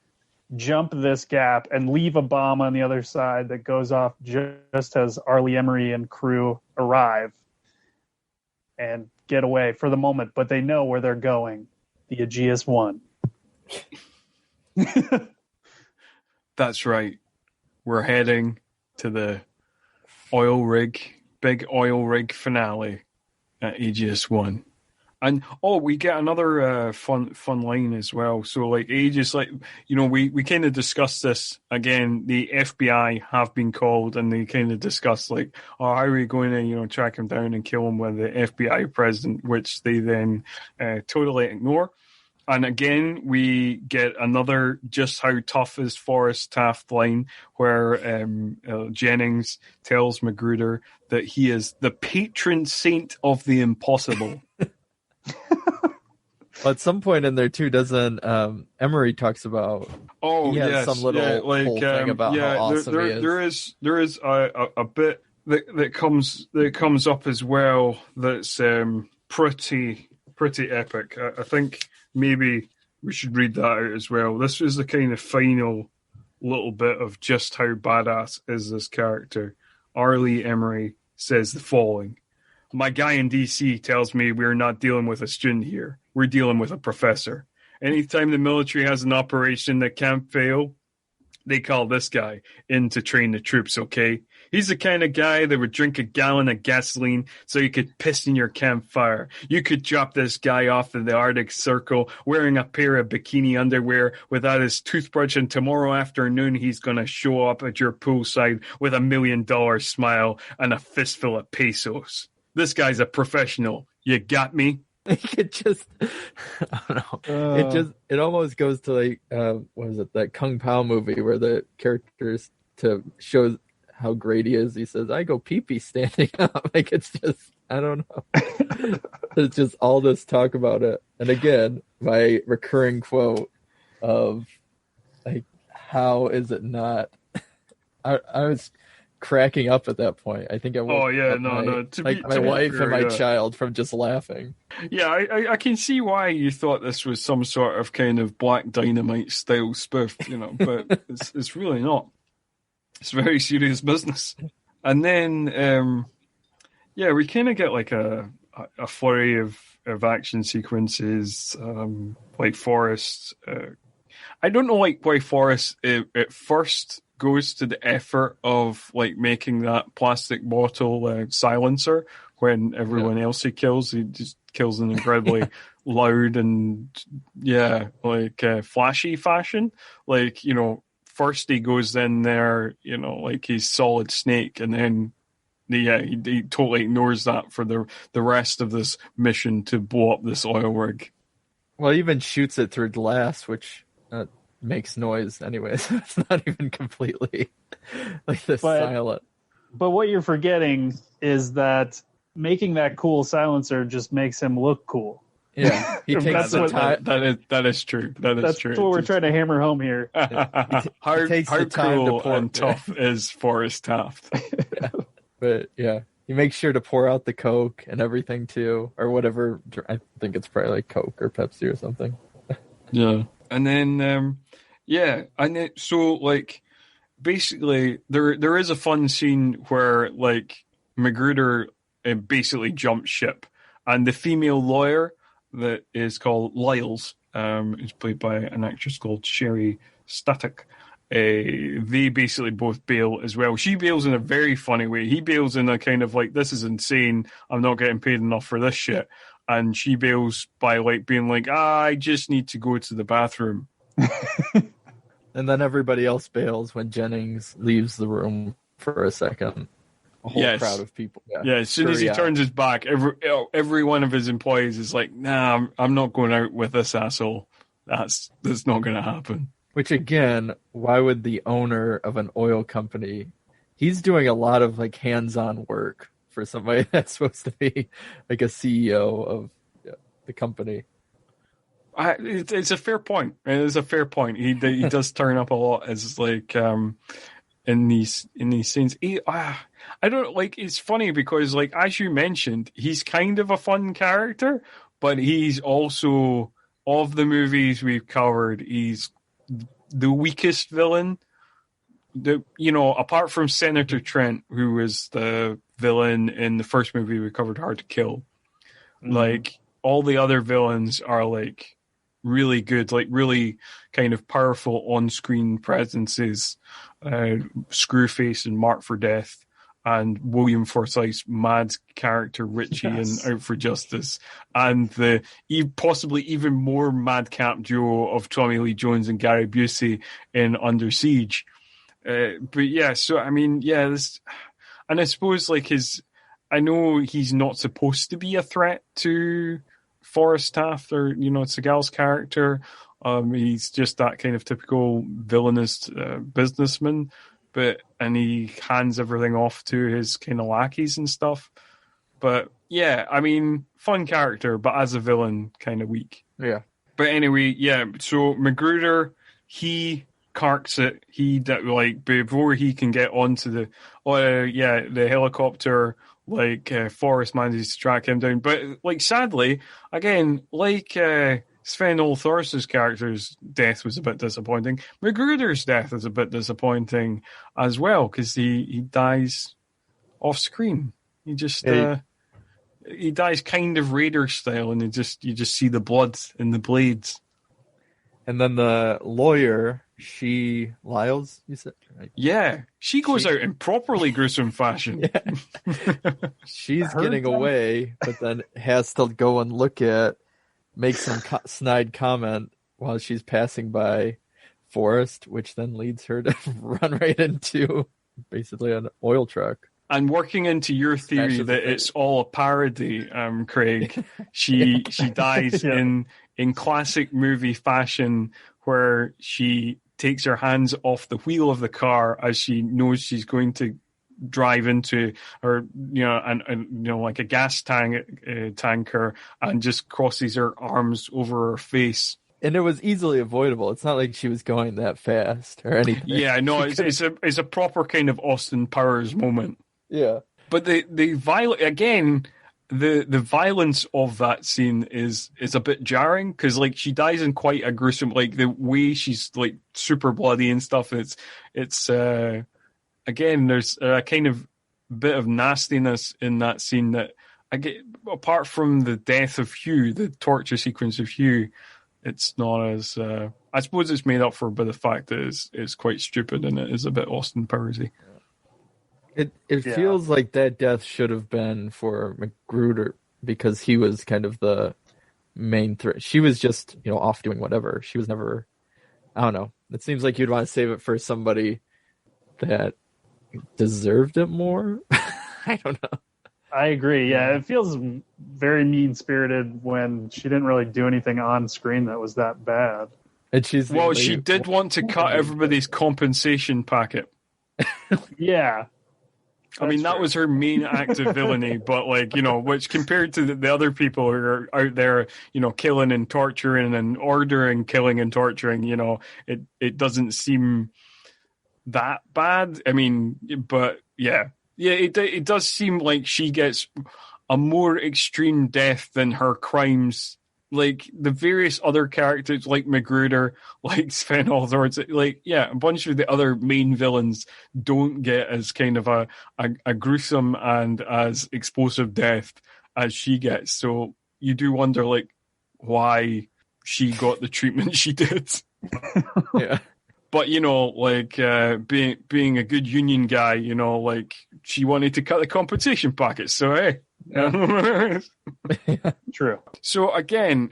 Speaker 3: jump this gap and leave a bomb on the other side that goes off just as Arlie Emery and crew arrive and get away for the moment, but they know where they're going. The Aegeus 1.
Speaker 1: That's right. We're heading to the big oil rig finale at Aegis 1. And we get another fun line as well. So like Aegis, like, you know, we kind of discussed this again. The FBI have been called, and they kind of discuss like, how are we going to, you know, track him down and kill him with the FBI president, which they then totally ignore. And again, we get another just how tough is Forrest Taft line where Jennings tells Magruder that he is the patron saint of the impossible.
Speaker 2: Well, at some point in there too, doesn't Emery talks about some little whole thing about how awesome he is.
Speaker 1: There is a bit that comes up as well that's pretty epic. I think maybe we should read that out as well. This is the kind of final little bit of just how badass is this character. Arlie Emery says the following. My guy in DC tells me we're not dealing with a student here. We're dealing with a professor. Anytime the military has an operation that can't fail, they call this guy in to train the troops, okay? He's the kind of guy that would drink a gallon of gasoline so you could piss in your campfire. You could drop this guy off in the Arctic Circle wearing a pair of bikini underwear without his toothbrush, and tomorrow afternoon he's going to show up at your poolside with $1 million smile and a fistful of pesos. This guy's a professional. You got me?
Speaker 2: It just, I don't know. It almost goes to like, what is it, that Kung Pao movie where the characters, to show how great he is, he says, I go pee-pee standing up. Like, it's just, I don't know. It's just all this talk about it. And again, my recurring quote of, like, how is it not? I was cracking up at that point. I think I woke my wife and my child from just laughing.
Speaker 1: Yeah, I can see why you thought this was some sort of kind of Black Dynamite style spoof, you know, but it's really not. It's very serious business. And then we kind of get like a flurry of action sequences, like Forrest. I don't know like why Forrest at first goes to the effort of like making that plastic bottle silencer when everyone else he just kills in incredibly loud and flashy fashion. Like, you know, first he goes in there, you know, like he's Solid Snake, and then he totally ignores that for the rest of this mission to blow up this oil rig.
Speaker 2: Well, he even shoots it through glass, which makes noise anyway, so it's not even completely like this silent.
Speaker 3: But what you're forgetting is that making that cool silencer just makes him look cool.
Speaker 2: Yeah, he takes the time.
Speaker 1: That is true. That's true.
Speaker 3: That's what we're trying to hammer home here.
Speaker 1: How cool and tough is Forrest Taft?
Speaker 2: Yeah. But yeah, he makes sure to pour out the Coke and everything too, or whatever. I think it's probably like Coke or Pepsi or something.
Speaker 1: Yeah, and then so like basically there is a fun scene where like Magruder basically jumps ship, and the female lawyer that is called Lyles, is played by an actress called Sherry Static. They basically both bail as well. She bails in a very funny way. He bails in a kind of like, this is insane, I'm not getting paid enough for this shit. And she bails by like being like, I just need to go to the bathroom.
Speaker 2: And then everybody else bails when Jennings leaves the room for a second. A whole crowd of people.
Speaker 1: Yeah, as soon as he turns his back, every one of his employees is like, nah, I'm not going out with this asshole. That's not going to happen.
Speaker 2: Which, again, why would the owner of an oil company... He's doing a lot of like hands-on work for somebody that's supposed to be like a CEO of the company.
Speaker 1: It's a fair point. It's a fair point. He does turn up a lot as like in these scenes. I don't like. It's funny because like as you mentioned, he's kind of a fun character, but he's also of the movies we've covered. He's the weakest villain. Apart from Senator Trent, who was the villain in the first movie we covered, Hard to Kill, like all the other villains are like really good, like really kind of powerful on-screen presences. Screwface and Mark for Death, and William Forsythe's mad character Richie in Out for Justice, and the possibly even more madcap duo of Tommy Lee Jones and Gary Busey in Under Siege. But yeah, so I mean, this, and I suppose like I know he's not supposed to be a threat to Forrest Taft or Seagal's character. He's just that kind of typical villainous businessman, and he hands everything off to his kind of lackeys and stuff. But yeah, I mean, fun character, but as a villain, kind of weak.
Speaker 2: Yeah. But
Speaker 1: anyway, yeah. So Magruder, he carks it. He like before he can get onto the helicopter. Like Forrest manages to track him down, but like sadly, again, like Sven Thorst's character's death was a bit disappointing. Magruder's death is a bit disappointing as well because he dies off screen. He just he dies kind of Raider style, and you just see the blood in the blades.
Speaker 2: And then the lawyer, Lyles, you said? Right?
Speaker 1: Yeah, she goes out in properly gruesome fashion.
Speaker 2: She's getting away, but then has to go and make some snide comment while she's passing by Forrest, which then leads her to run right into basically an oil truck.
Speaker 1: And working into your theory that it's all a parody, Craig, she dies in classic movie fashion, where she takes her hands off the wheel of the car as she knows she's going to drive into, or like a gas tanker, and just crosses her arms over her face.
Speaker 2: And it was easily avoidable. It's not like she was going that fast or anything.
Speaker 1: Yeah, no, it's a proper kind of Austin Powers moment.
Speaker 2: Yeah,
Speaker 1: but the violence of that scene is a bit jarring because like she dies in quite a gruesome, like the way she's like super bloody and stuff. It's again, there's a kind of bit of nastiness in that scene that I get. Apart from the death of Hugh, the torture sequence of Hugh, it's not as. I suppose it's made up for by the fact that it's quite stupid and it is a bit Austin Powersy.
Speaker 2: It feels like that death should have been for Magruder because he was kind of the main threat. She was just, off doing whatever. She was never, I don't know. It seems like you'd want to save it for somebody that deserved it more. I don't know.
Speaker 3: I agree. Yeah, it feels very mean-spirited when she didn't really do anything on screen that was that bad.
Speaker 2: And
Speaker 1: she did want to cut everybody's compensation packet.
Speaker 3: Yeah.
Speaker 1: I mean, that was her main act of villainy, but which compared to the other people who are out there, killing and torturing and ordering killing and torturing, it doesn't seem that bad. I mean, but it does seem like she gets a more extreme death than her crimes. Like the various other characters, like Magruder, like Sven Hallthorne, a bunch of the other main villains don't get as kind of a gruesome and as explosive death as she gets. So you do wonder, why she got the treatment she did.
Speaker 2: Yeah.
Speaker 1: But being a good union guy, she wanted to cut the compensation packet. So hey.
Speaker 3: Yeah. True.
Speaker 1: So again,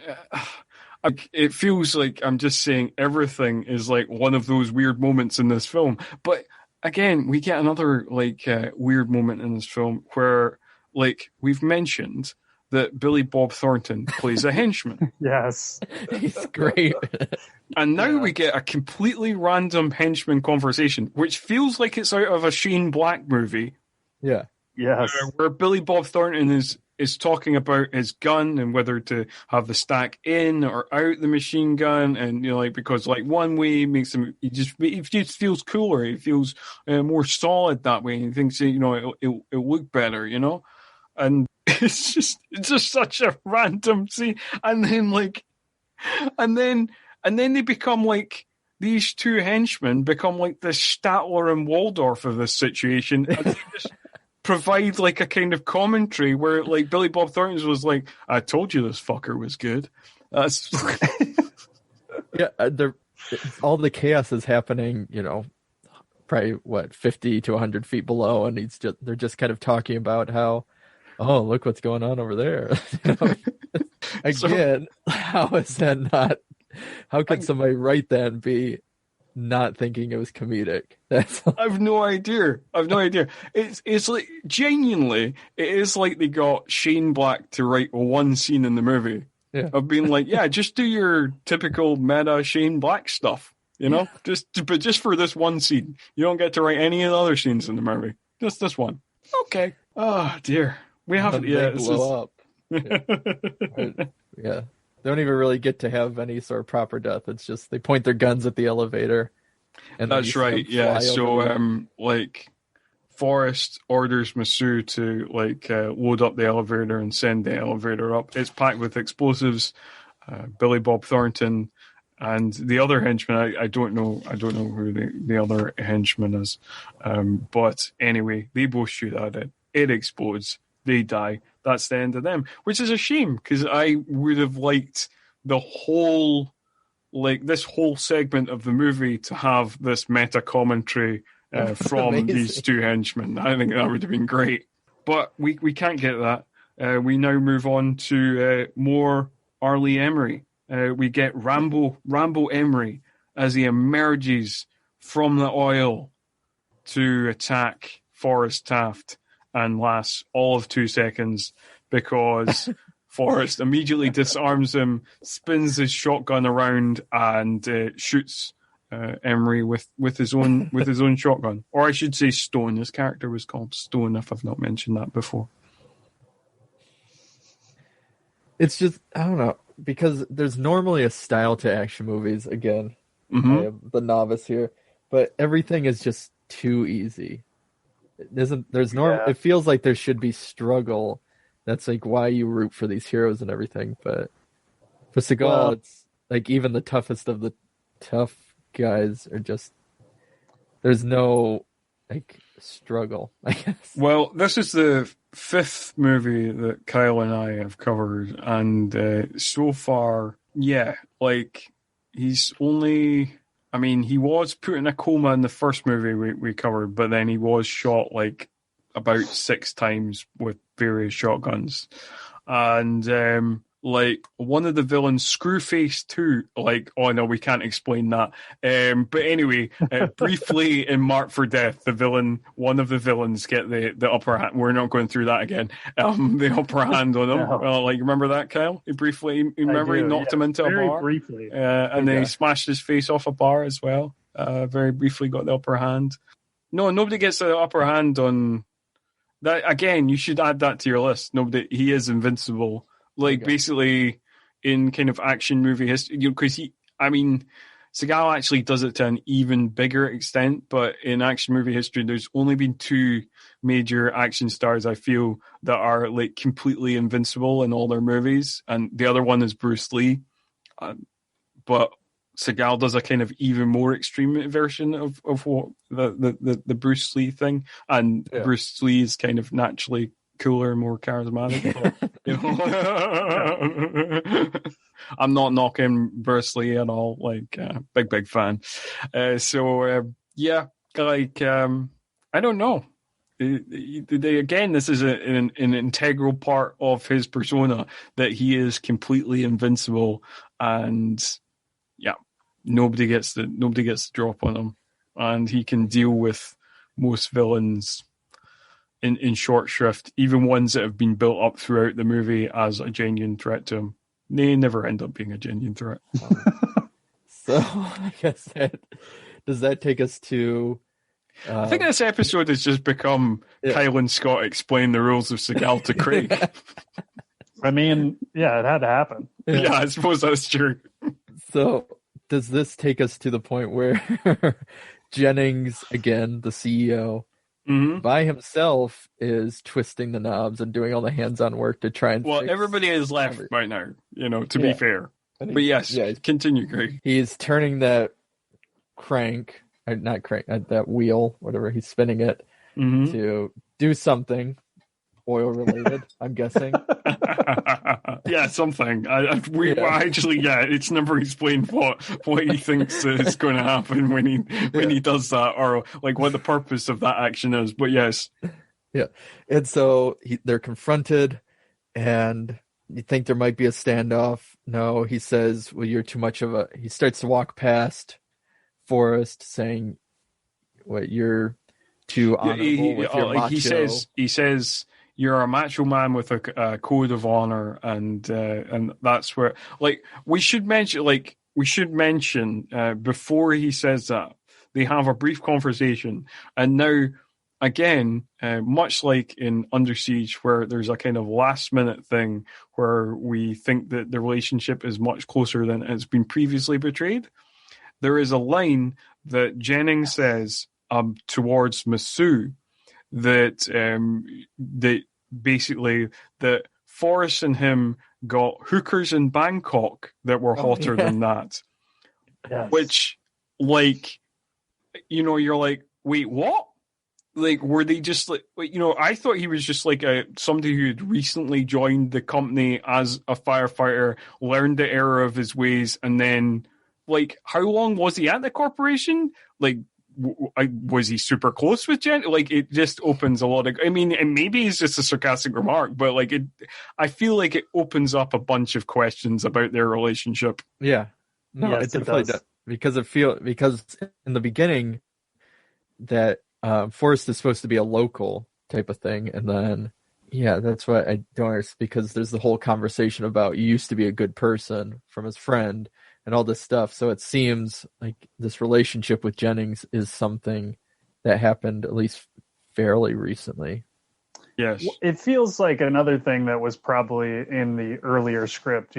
Speaker 1: It feels like I'm just saying everything is like one of those weird moments in this film. But again, we get another weird moment in this film where like we've mentioned that Billy Bob Thornton plays a henchman.
Speaker 3: Yes.
Speaker 2: He's great.
Speaker 1: And now we get a completely random henchman conversation, which feels like it's out of a Shane Black movie.
Speaker 2: Yeah.
Speaker 3: Yes.
Speaker 1: Where Billy Bob Thornton is talking about his gun and whether to have the stack in or out the machine gun, and because one way makes him he just feels cooler, he feels more solid that way, and he thinks it'll look better, and it's just such a random scene, and then they become like these two henchmen become like the Statler and Waldorf of this situation. And they just provide like a kind of commentary where like Billy Bob Thornton was like, "I told you this fucker was good." That's
Speaker 2: yeah. All the chaos is happening, probably 50 to 100 feet below, and they're just kind of talking about how, oh, look what's going on over there. Again, how is that not? How can somebody write that and be not thinking it was comedic?
Speaker 1: I've no idea. It's like genuinely, it is like they got Shane Black to write one scene in the movie.
Speaker 2: Yeah.
Speaker 1: Of being like, yeah, just do your typical meta Shane Black stuff, just for this one scene. You don't get to write any of the other scenes in the movie. Just this one. Okay. Oh dear. We haven't yet.
Speaker 2: Blow up. Yeah. They don't even really get to have any sort of proper death. It's just they point their guns at the elevator. And
Speaker 1: that's right. Yeah. So, Forrest orders Masu to load up the elevator and send the elevator up. It's packed with explosives. Billy Bob Thornton and the other henchman. I don't know who the other henchman is. But anyway, they both shoot at it. It explodes. They die. That's the end of them, which is a shame because I would have liked the whole, this whole segment of the movie to have this meta commentary from these two henchmen. I think that would have been great. But we can't get that. We now move on to more Arlie Emery. We get Rambo Emery as he emerges from the oil to attack Forrest Taft and lasts all of 2 seconds because Forrest immediately disarms him, spins his shotgun around, and shoots Emery with his own shotgun. Or I should say Stone. His character was called Stone, if I've not mentioned that before.
Speaker 2: It's just, I don't know, because there's normally a style to action movies. Again, I am the novice here, but everything is just too easy. It feels like there should be struggle. That's like why you root for these heroes and everything. But for Seagal, it's like even the toughest of the tough guys are just, there's no struggle, I guess.
Speaker 1: Well, this is the 5th movie that Kyle and I have covered, and so far, he's only. I mean, he was put in a coma in the first movie we covered, but then he was shot about 6 times with various shotguns. And one of the villains, Screwface 2, oh no, we can't explain that. But anyway, briefly in Marked for Death, one of the villains get the upper hand. We're not going through that again. The upper hand on him. No. Remember that, Kyle? He knocked him into a bar?
Speaker 3: Very briefly.
Speaker 1: And then he smashed his face off a bar as well. Very briefly got the upper hand. No, nobody gets the upper hand on that. Again, you should add that to your list. He is invincible. Basically in kind of action movie history, because Seagal actually does it to an even bigger extent, but in action movie history, there's only been 2 major action stars, I feel, that are completely invincible in all their movies, and the other one is Bruce Lee. But Seagal does a kind of even more extreme version of what the Bruce Lee thing, and Bruce Lee is kind of naturally cooler and more charismatic. I'm not knocking Bruce Lee at all. Big fan. I don't know. Again, this is an integral part of his persona that he is completely invincible and yeah, nobody gets the drop on him, and he can deal with most villains in short shrift, even ones that have been built up throughout the movie as a genuine threat to him. They never end up being a genuine threat.
Speaker 2: So I guess does that take us to?
Speaker 1: I think this episode has just become Kyle and Scott explain the rules of Seagal to Craig.
Speaker 3: I mean, yeah, it had to happen.
Speaker 1: Yeah, I suppose that's true.
Speaker 2: So does this take us to the point where Jennings, again, the CEO, by himself is twisting the knobs and doing all the hands-on work to try and fix
Speaker 1: everybody is left right now, to be fair. But yes, continue, Craig.
Speaker 2: He's turning that that wheel, whatever, he's spinning it to do something oil-related, I'm guessing.
Speaker 1: Yeah, something. It's never explained what he thinks is going to happen when he does that, or like what the purpose of that action is. But yes,
Speaker 2: yeah. And so they're confronted, and you think there might be a standoff. No, he says, "Well, you're too much of a." He starts to walk past Forrest, saying, "What, you're too honorable with your macho."
Speaker 1: He says. You're a macho man with a code of honor, and that's where, we should mention before he says that, they have a brief conversation, and now again, much like in Under Siege, where there's a kind of last minute thing where we think that the relationship is much closer than it's been previously portrayed. There is a line that Jennings says towards Masu, that basically that Forrest and him got hookers in Bangkok that were hotter than that.
Speaker 3: Yes.
Speaker 1: Which, you're like, wait, what? Were they just I thought he was just somebody who had recently joined the company as a firefighter, learned the error of his ways, and then, how long was he at the corporation? Was he super close with Jen? It just opens a lot of. I mean, and maybe it's just a sarcastic remark, but I feel like it opens up a bunch of questions about their relationship.
Speaker 2: Yeah, no,
Speaker 3: yes,
Speaker 2: it definitely does. Because in the beginning that Forrest is supposed to be a local type of thing, and then that's what I don't understand, because there's the whole conversation about you used to be a good person from his friend. And all this stuff. So it seems like this relationship with Jennings is something that happened at least fairly recently.
Speaker 1: Yes.
Speaker 3: It feels like another thing that was probably in the earlier script,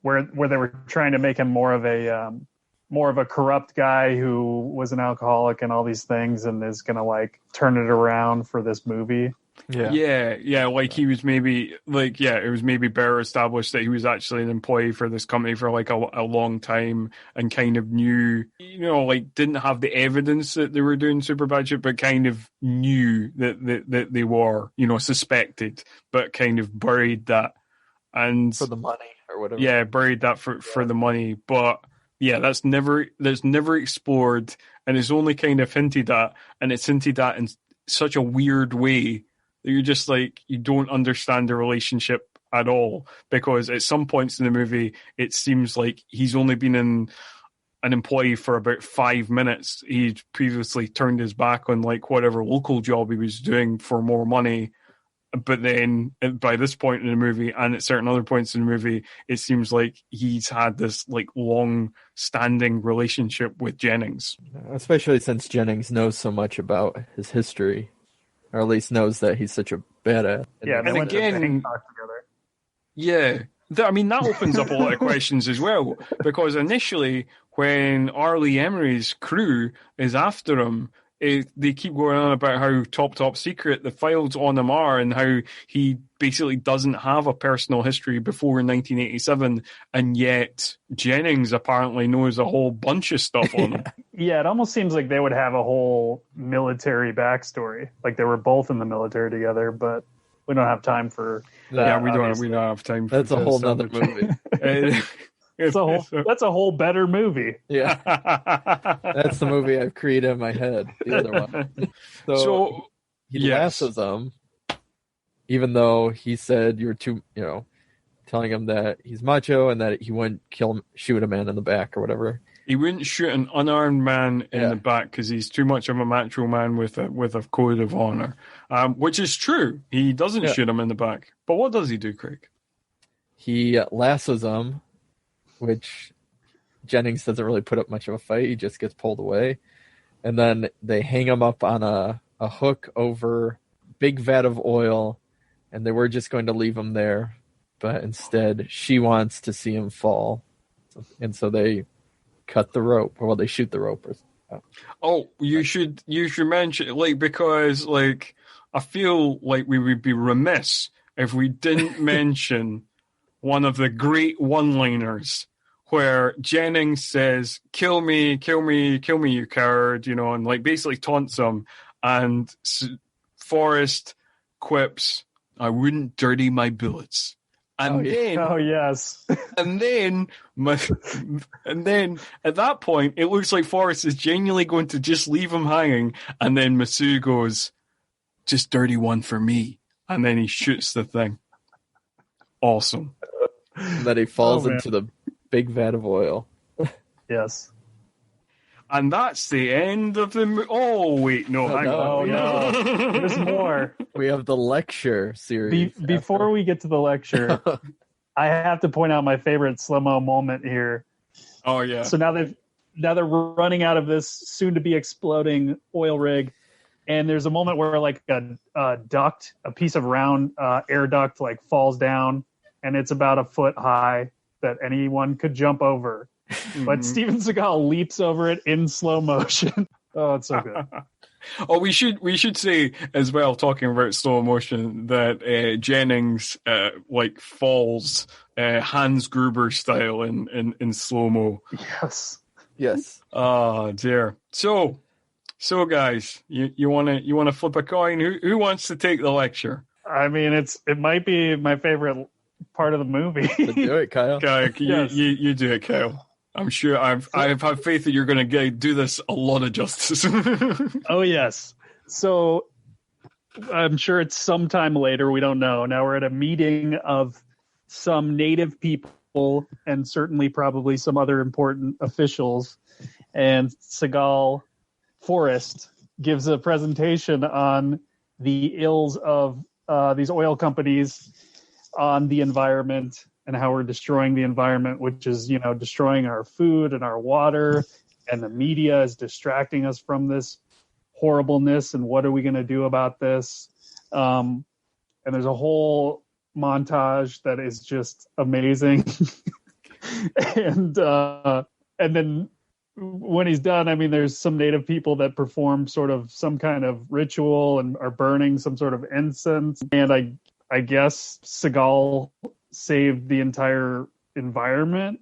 Speaker 3: where they were trying to make him more of a corrupt guy who was an alcoholic and all these things, and is going to turn it around for this movie.
Speaker 1: Yeah. He was maybe it was maybe better established that he was actually an employee for this company for a long time, and kind of knew, didn't have the evidence that they were doing super bad shit, but kind of knew that they were, suspected, but kind of buried that, and
Speaker 2: for the money or whatever.
Speaker 1: Yeah, buried that for the money, but that's never explored, and it's only kind of hinted at, and it's hinted at in such a weird way. You're just you don't understand the relationship at all, because at some points in the movie, it seems like he's only been an employee for about 5 minutes. He'd previously turned his back on whatever local job he was doing for more money. But then by this point in the movie, and at certain other points in the movie, it seems like he's had this long standing relationship with Jennings.
Speaker 2: Especially since Jennings knows so much about his history. Or at least knows that he's such a badass.
Speaker 3: Yeah, they went to Bangkok together.
Speaker 1: Yeah. That opens up a lot of questions as well. Because initially, when Arlie Emery's crew is after him, they keep going on about how top secret the files on him are, and how he basically doesn't have a personal history before 1987, and yet Jennings apparently knows a whole bunch of stuff on him.
Speaker 3: Yeah, it almost seems like they would have a whole military backstory. They were both in the military together, but we don't have time for that.
Speaker 1: Yeah, we don't have time for
Speaker 2: That's a whole nother movie.
Speaker 3: That's a whole better movie.
Speaker 2: Yeah. That's the movie I've created in my head. The other one. So he lassos them, even though he said you're too telling him that he's macho and that he wouldn't shoot a man in the back or whatever.
Speaker 1: He wouldn't shoot an unarmed man in the back because he's too much of a macho man with a code of honor, which is true. He doesn't shoot him in the back. But what does he do, Craig?
Speaker 2: He lassos him, which Jennings doesn't really put up much of a fight. He just gets pulled away. And then they hang him up on a hook over big vat of oil, and they were just going to leave him there. But instead, she wants to see him fall. And so they cut the rope. Well, they shoot the rope.
Speaker 1: You should mention, because I feel like we would be remiss if we didn't mention one of the great one-liners where Jennings says, kill me, you coward, and basically taunts him. And Forrest quips, I wouldn't dirty my bullets. And
Speaker 3: yes.
Speaker 1: and then at that point, it looks like Forrest is genuinely going to just leave him hanging. And then Masu goes, just dirty one for me. And then he shoots the thing. Awesome.
Speaker 2: And then he falls into the big vat of oil.
Speaker 3: Yes.
Speaker 1: And that's the end of the Oh, wait, no, hang on.
Speaker 3: No. There's more.
Speaker 2: We have the lecture series.
Speaker 3: Before we get to the lecture, I have to point out my favorite slow-mo moment here.
Speaker 1: Oh, yeah.
Speaker 3: So now they're running out of this soon-to-be exploding oil rig, and there's a moment where a duct, a piece of round air duct, falls down, and it's about a foot high that anyone could jump over. But Steven Seagal leaps over it in slow motion. Oh, it's so good.
Speaker 1: We should say as well, talking about slow motion, that Jennings falls Hans Gruber style in slow mo.
Speaker 3: Yes.
Speaker 1: Oh dear. So guys, you wanna flip a coin? Who wants to take the lecture?
Speaker 3: I mean, it might be my favorite part of the movie.
Speaker 2: So do it, Kyle.
Speaker 1: Kyle, you do it, Kyle. I'm sure I have faith that you're going to do this a lot of justice.
Speaker 3: Oh, yes. So I'm sure it's sometime later. We don't know. Now we're at a meeting of some native people and certainly probably some other important officials. And Seagal Forrest gives a presentation on the ills of these oil companies on the environment and how we're destroying the environment, which is, destroying our food and our water, and the media is distracting us from this horribleness. And what are we going to do about this? And there's a whole montage that is just amazing. and then when he's done, I mean, there's some native people that perform sort of some kind of ritual and are burning some sort of incense. And I guess Seagal saved the entire environment.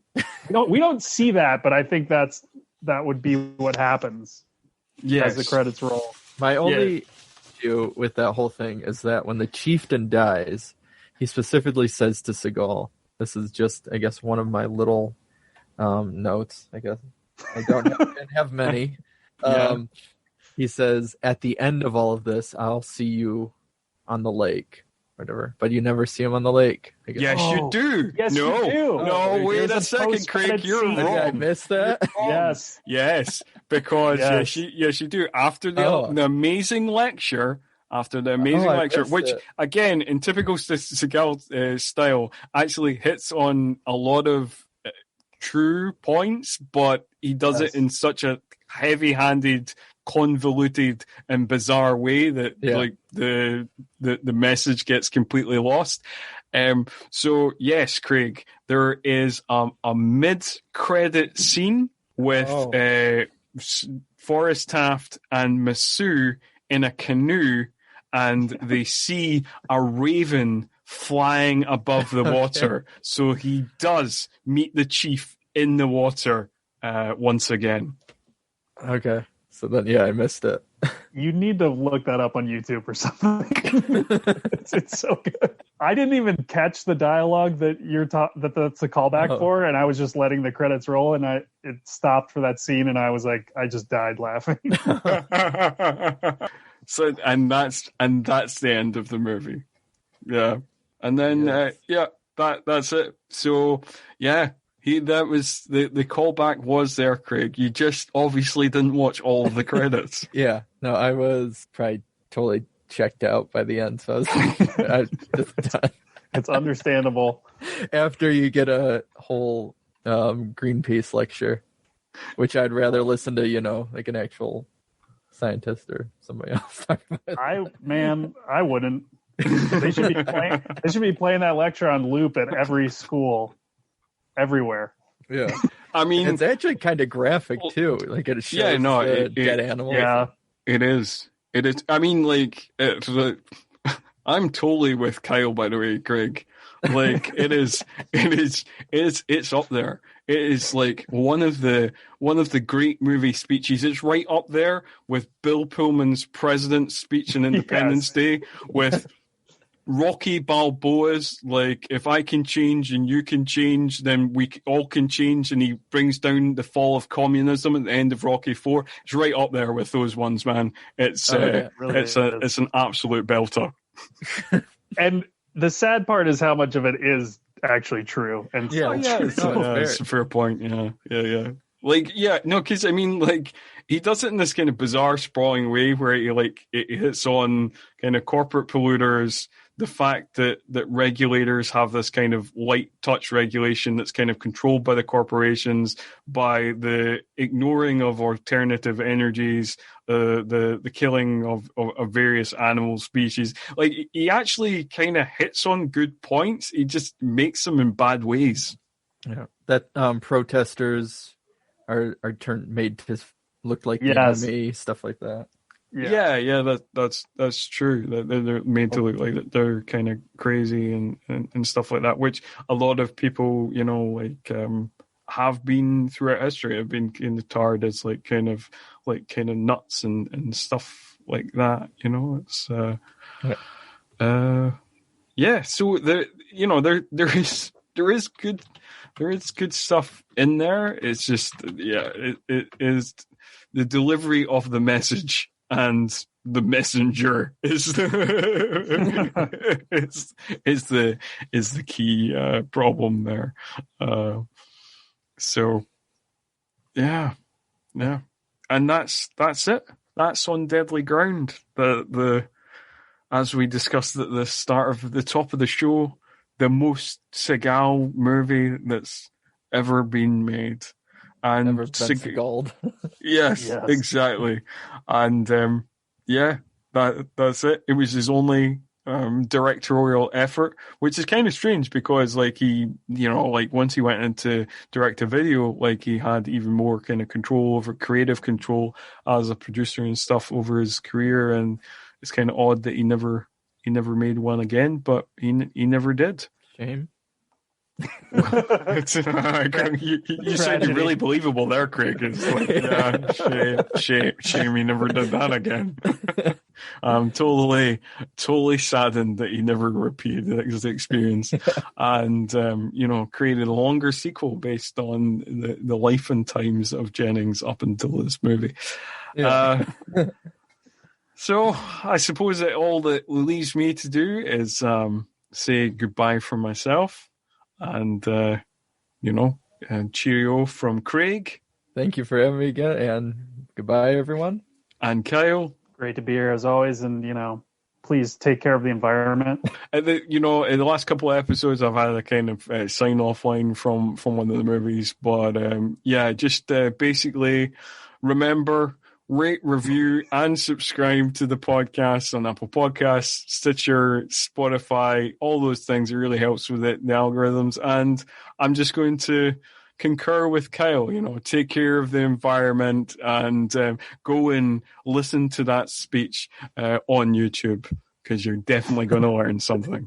Speaker 3: We don't see that, but I think that would be what happens as the credits roll.
Speaker 2: My only issue with that whole thing is that when the chieftain dies, he specifically says to Seagal, this is just, I guess, one of my little notes, I guess. I didn't have many. He says, at the end of all of this, I'll see you on the lake. Whatever, but you never see him on the lake.
Speaker 1: Yes, you do.
Speaker 3: Yes, you do.
Speaker 1: No, wait a second, Craig. You're wrong.
Speaker 2: I missed that.
Speaker 3: Yes,
Speaker 1: because yes, you do. After the amazing lecture, which again, in typical Seagal style, actually hits on a lot of true points, but he does it in such a heavy-handed, convoluted and bizarre way that the message gets completely lost. So yes, Craig, there is a mid-credit scene with Forrest Taft and Masu in a canoe, and they see a raven flying above the water. So he does meet the chief in the water once again.
Speaker 2: Okay. So then, I missed it.
Speaker 3: You need to look that up on YouTube or something. it's so good. I didn't even catch the dialogue that that's a callback for, and I was just letting the credits roll, and it stopped for that scene, and I was like, I just died laughing.
Speaker 1: So and that's the end of the movie. Yeah, and then that's it. So yeah, that was the callback was there, Craig. You just obviously didn't watch all of the credits.
Speaker 2: Yeah, no, I was probably totally checked out by the end, so I was just done.
Speaker 3: It's understandable.
Speaker 2: After you get a whole Greenpeace lecture, which I'd rather listen to, like an actual scientist or somebody else talk about it.
Speaker 3: I wouldn't. They should be playing that lecture on loop at every school, everywhere.
Speaker 2: Yeah,
Speaker 1: I mean,
Speaker 2: it's actually kind of graphic too. Like it shows dead animals.
Speaker 3: Yeah,
Speaker 1: it is. It is. I mean, like, I'm totally with Kyle, by the way, Greg. Like, it's up there. It is like one of the great movie speeches. It's right up there with Bill Pullman's President's speech on Independence Day, with Rocky Balboa's, like, if I can change and you can change, then we all can change. And he brings down the fall of communism at the end of Rocky IV. It's right up there with those ones, man. It's it's an absolute belter.
Speaker 3: And the sad part is how much of it is actually true. And
Speaker 1: it's a fair point. Yeah. Like, yeah, no, because I mean, like, he does it in this kind of bizarre, sprawling way where it hits on kind of corporate polluters, the fact that regulators have this kind of light touch regulation that's kind of controlled by the corporations, by the ignoring of alternative energies, the killing of various animal species. Like, he actually kind of hits on good points. He just makes them in bad ways.
Speaker 2: Yeah, that protesters are made to look like the enemy, stuff like that.
Speaker 1: Yeah, that's true. That they're made to look like that they're kind of crazy and stuff like that, which a lot of people, have been throughout history, have been kind of tarred as kind of nuts and stuff like that. It's So there is good stuff in there. It's just it is the delivery of the message. And the messenger is the key problem there. So yeah, and that's it. That's on Deadly Ground. The as we discussed at the start of the top of the show, the most Seagal movie that's ever been made. And
Speaker 2: Seagal.
Speaker 1: yes, exactly. And that's it. It was his only directorial effort, which is kind of strange because he once he went into direct to video, he had even more kind of control over creative control as a producer and stuff over his career. And it's kind of odd that he never made one again, but he never did.
Speaker 2: Shame.
Speaker 1: You sounded really believable there, Craig. It's shame he never did that again. I'm totally saddened that he never repeated his experience and created a longer sequel based on the life and times of Jennings up until this movie. So I suppose that all that leaves me to do is say goodbye for myself. And, cheerio from Craig.
Speaker 2: Thank you for having me again, and goodbye, everyone.
Speaker 1: And Kyle.
Speaker 3: Great to be here as always, and, please take care of the environment.
Speaker 1: In the last couple of episodes, I've had a kind of sign-off line from one of the movies, but, just basically remember, rate, review, and subscribe to the podcast on Apple Podcasts, Stitcher, Spotify, all those things. It really helps with the algorithms. And I'm just going to concur with Kyle, take care of the environment and go and listen to that speech on YouTube because you're definitely going to learn something.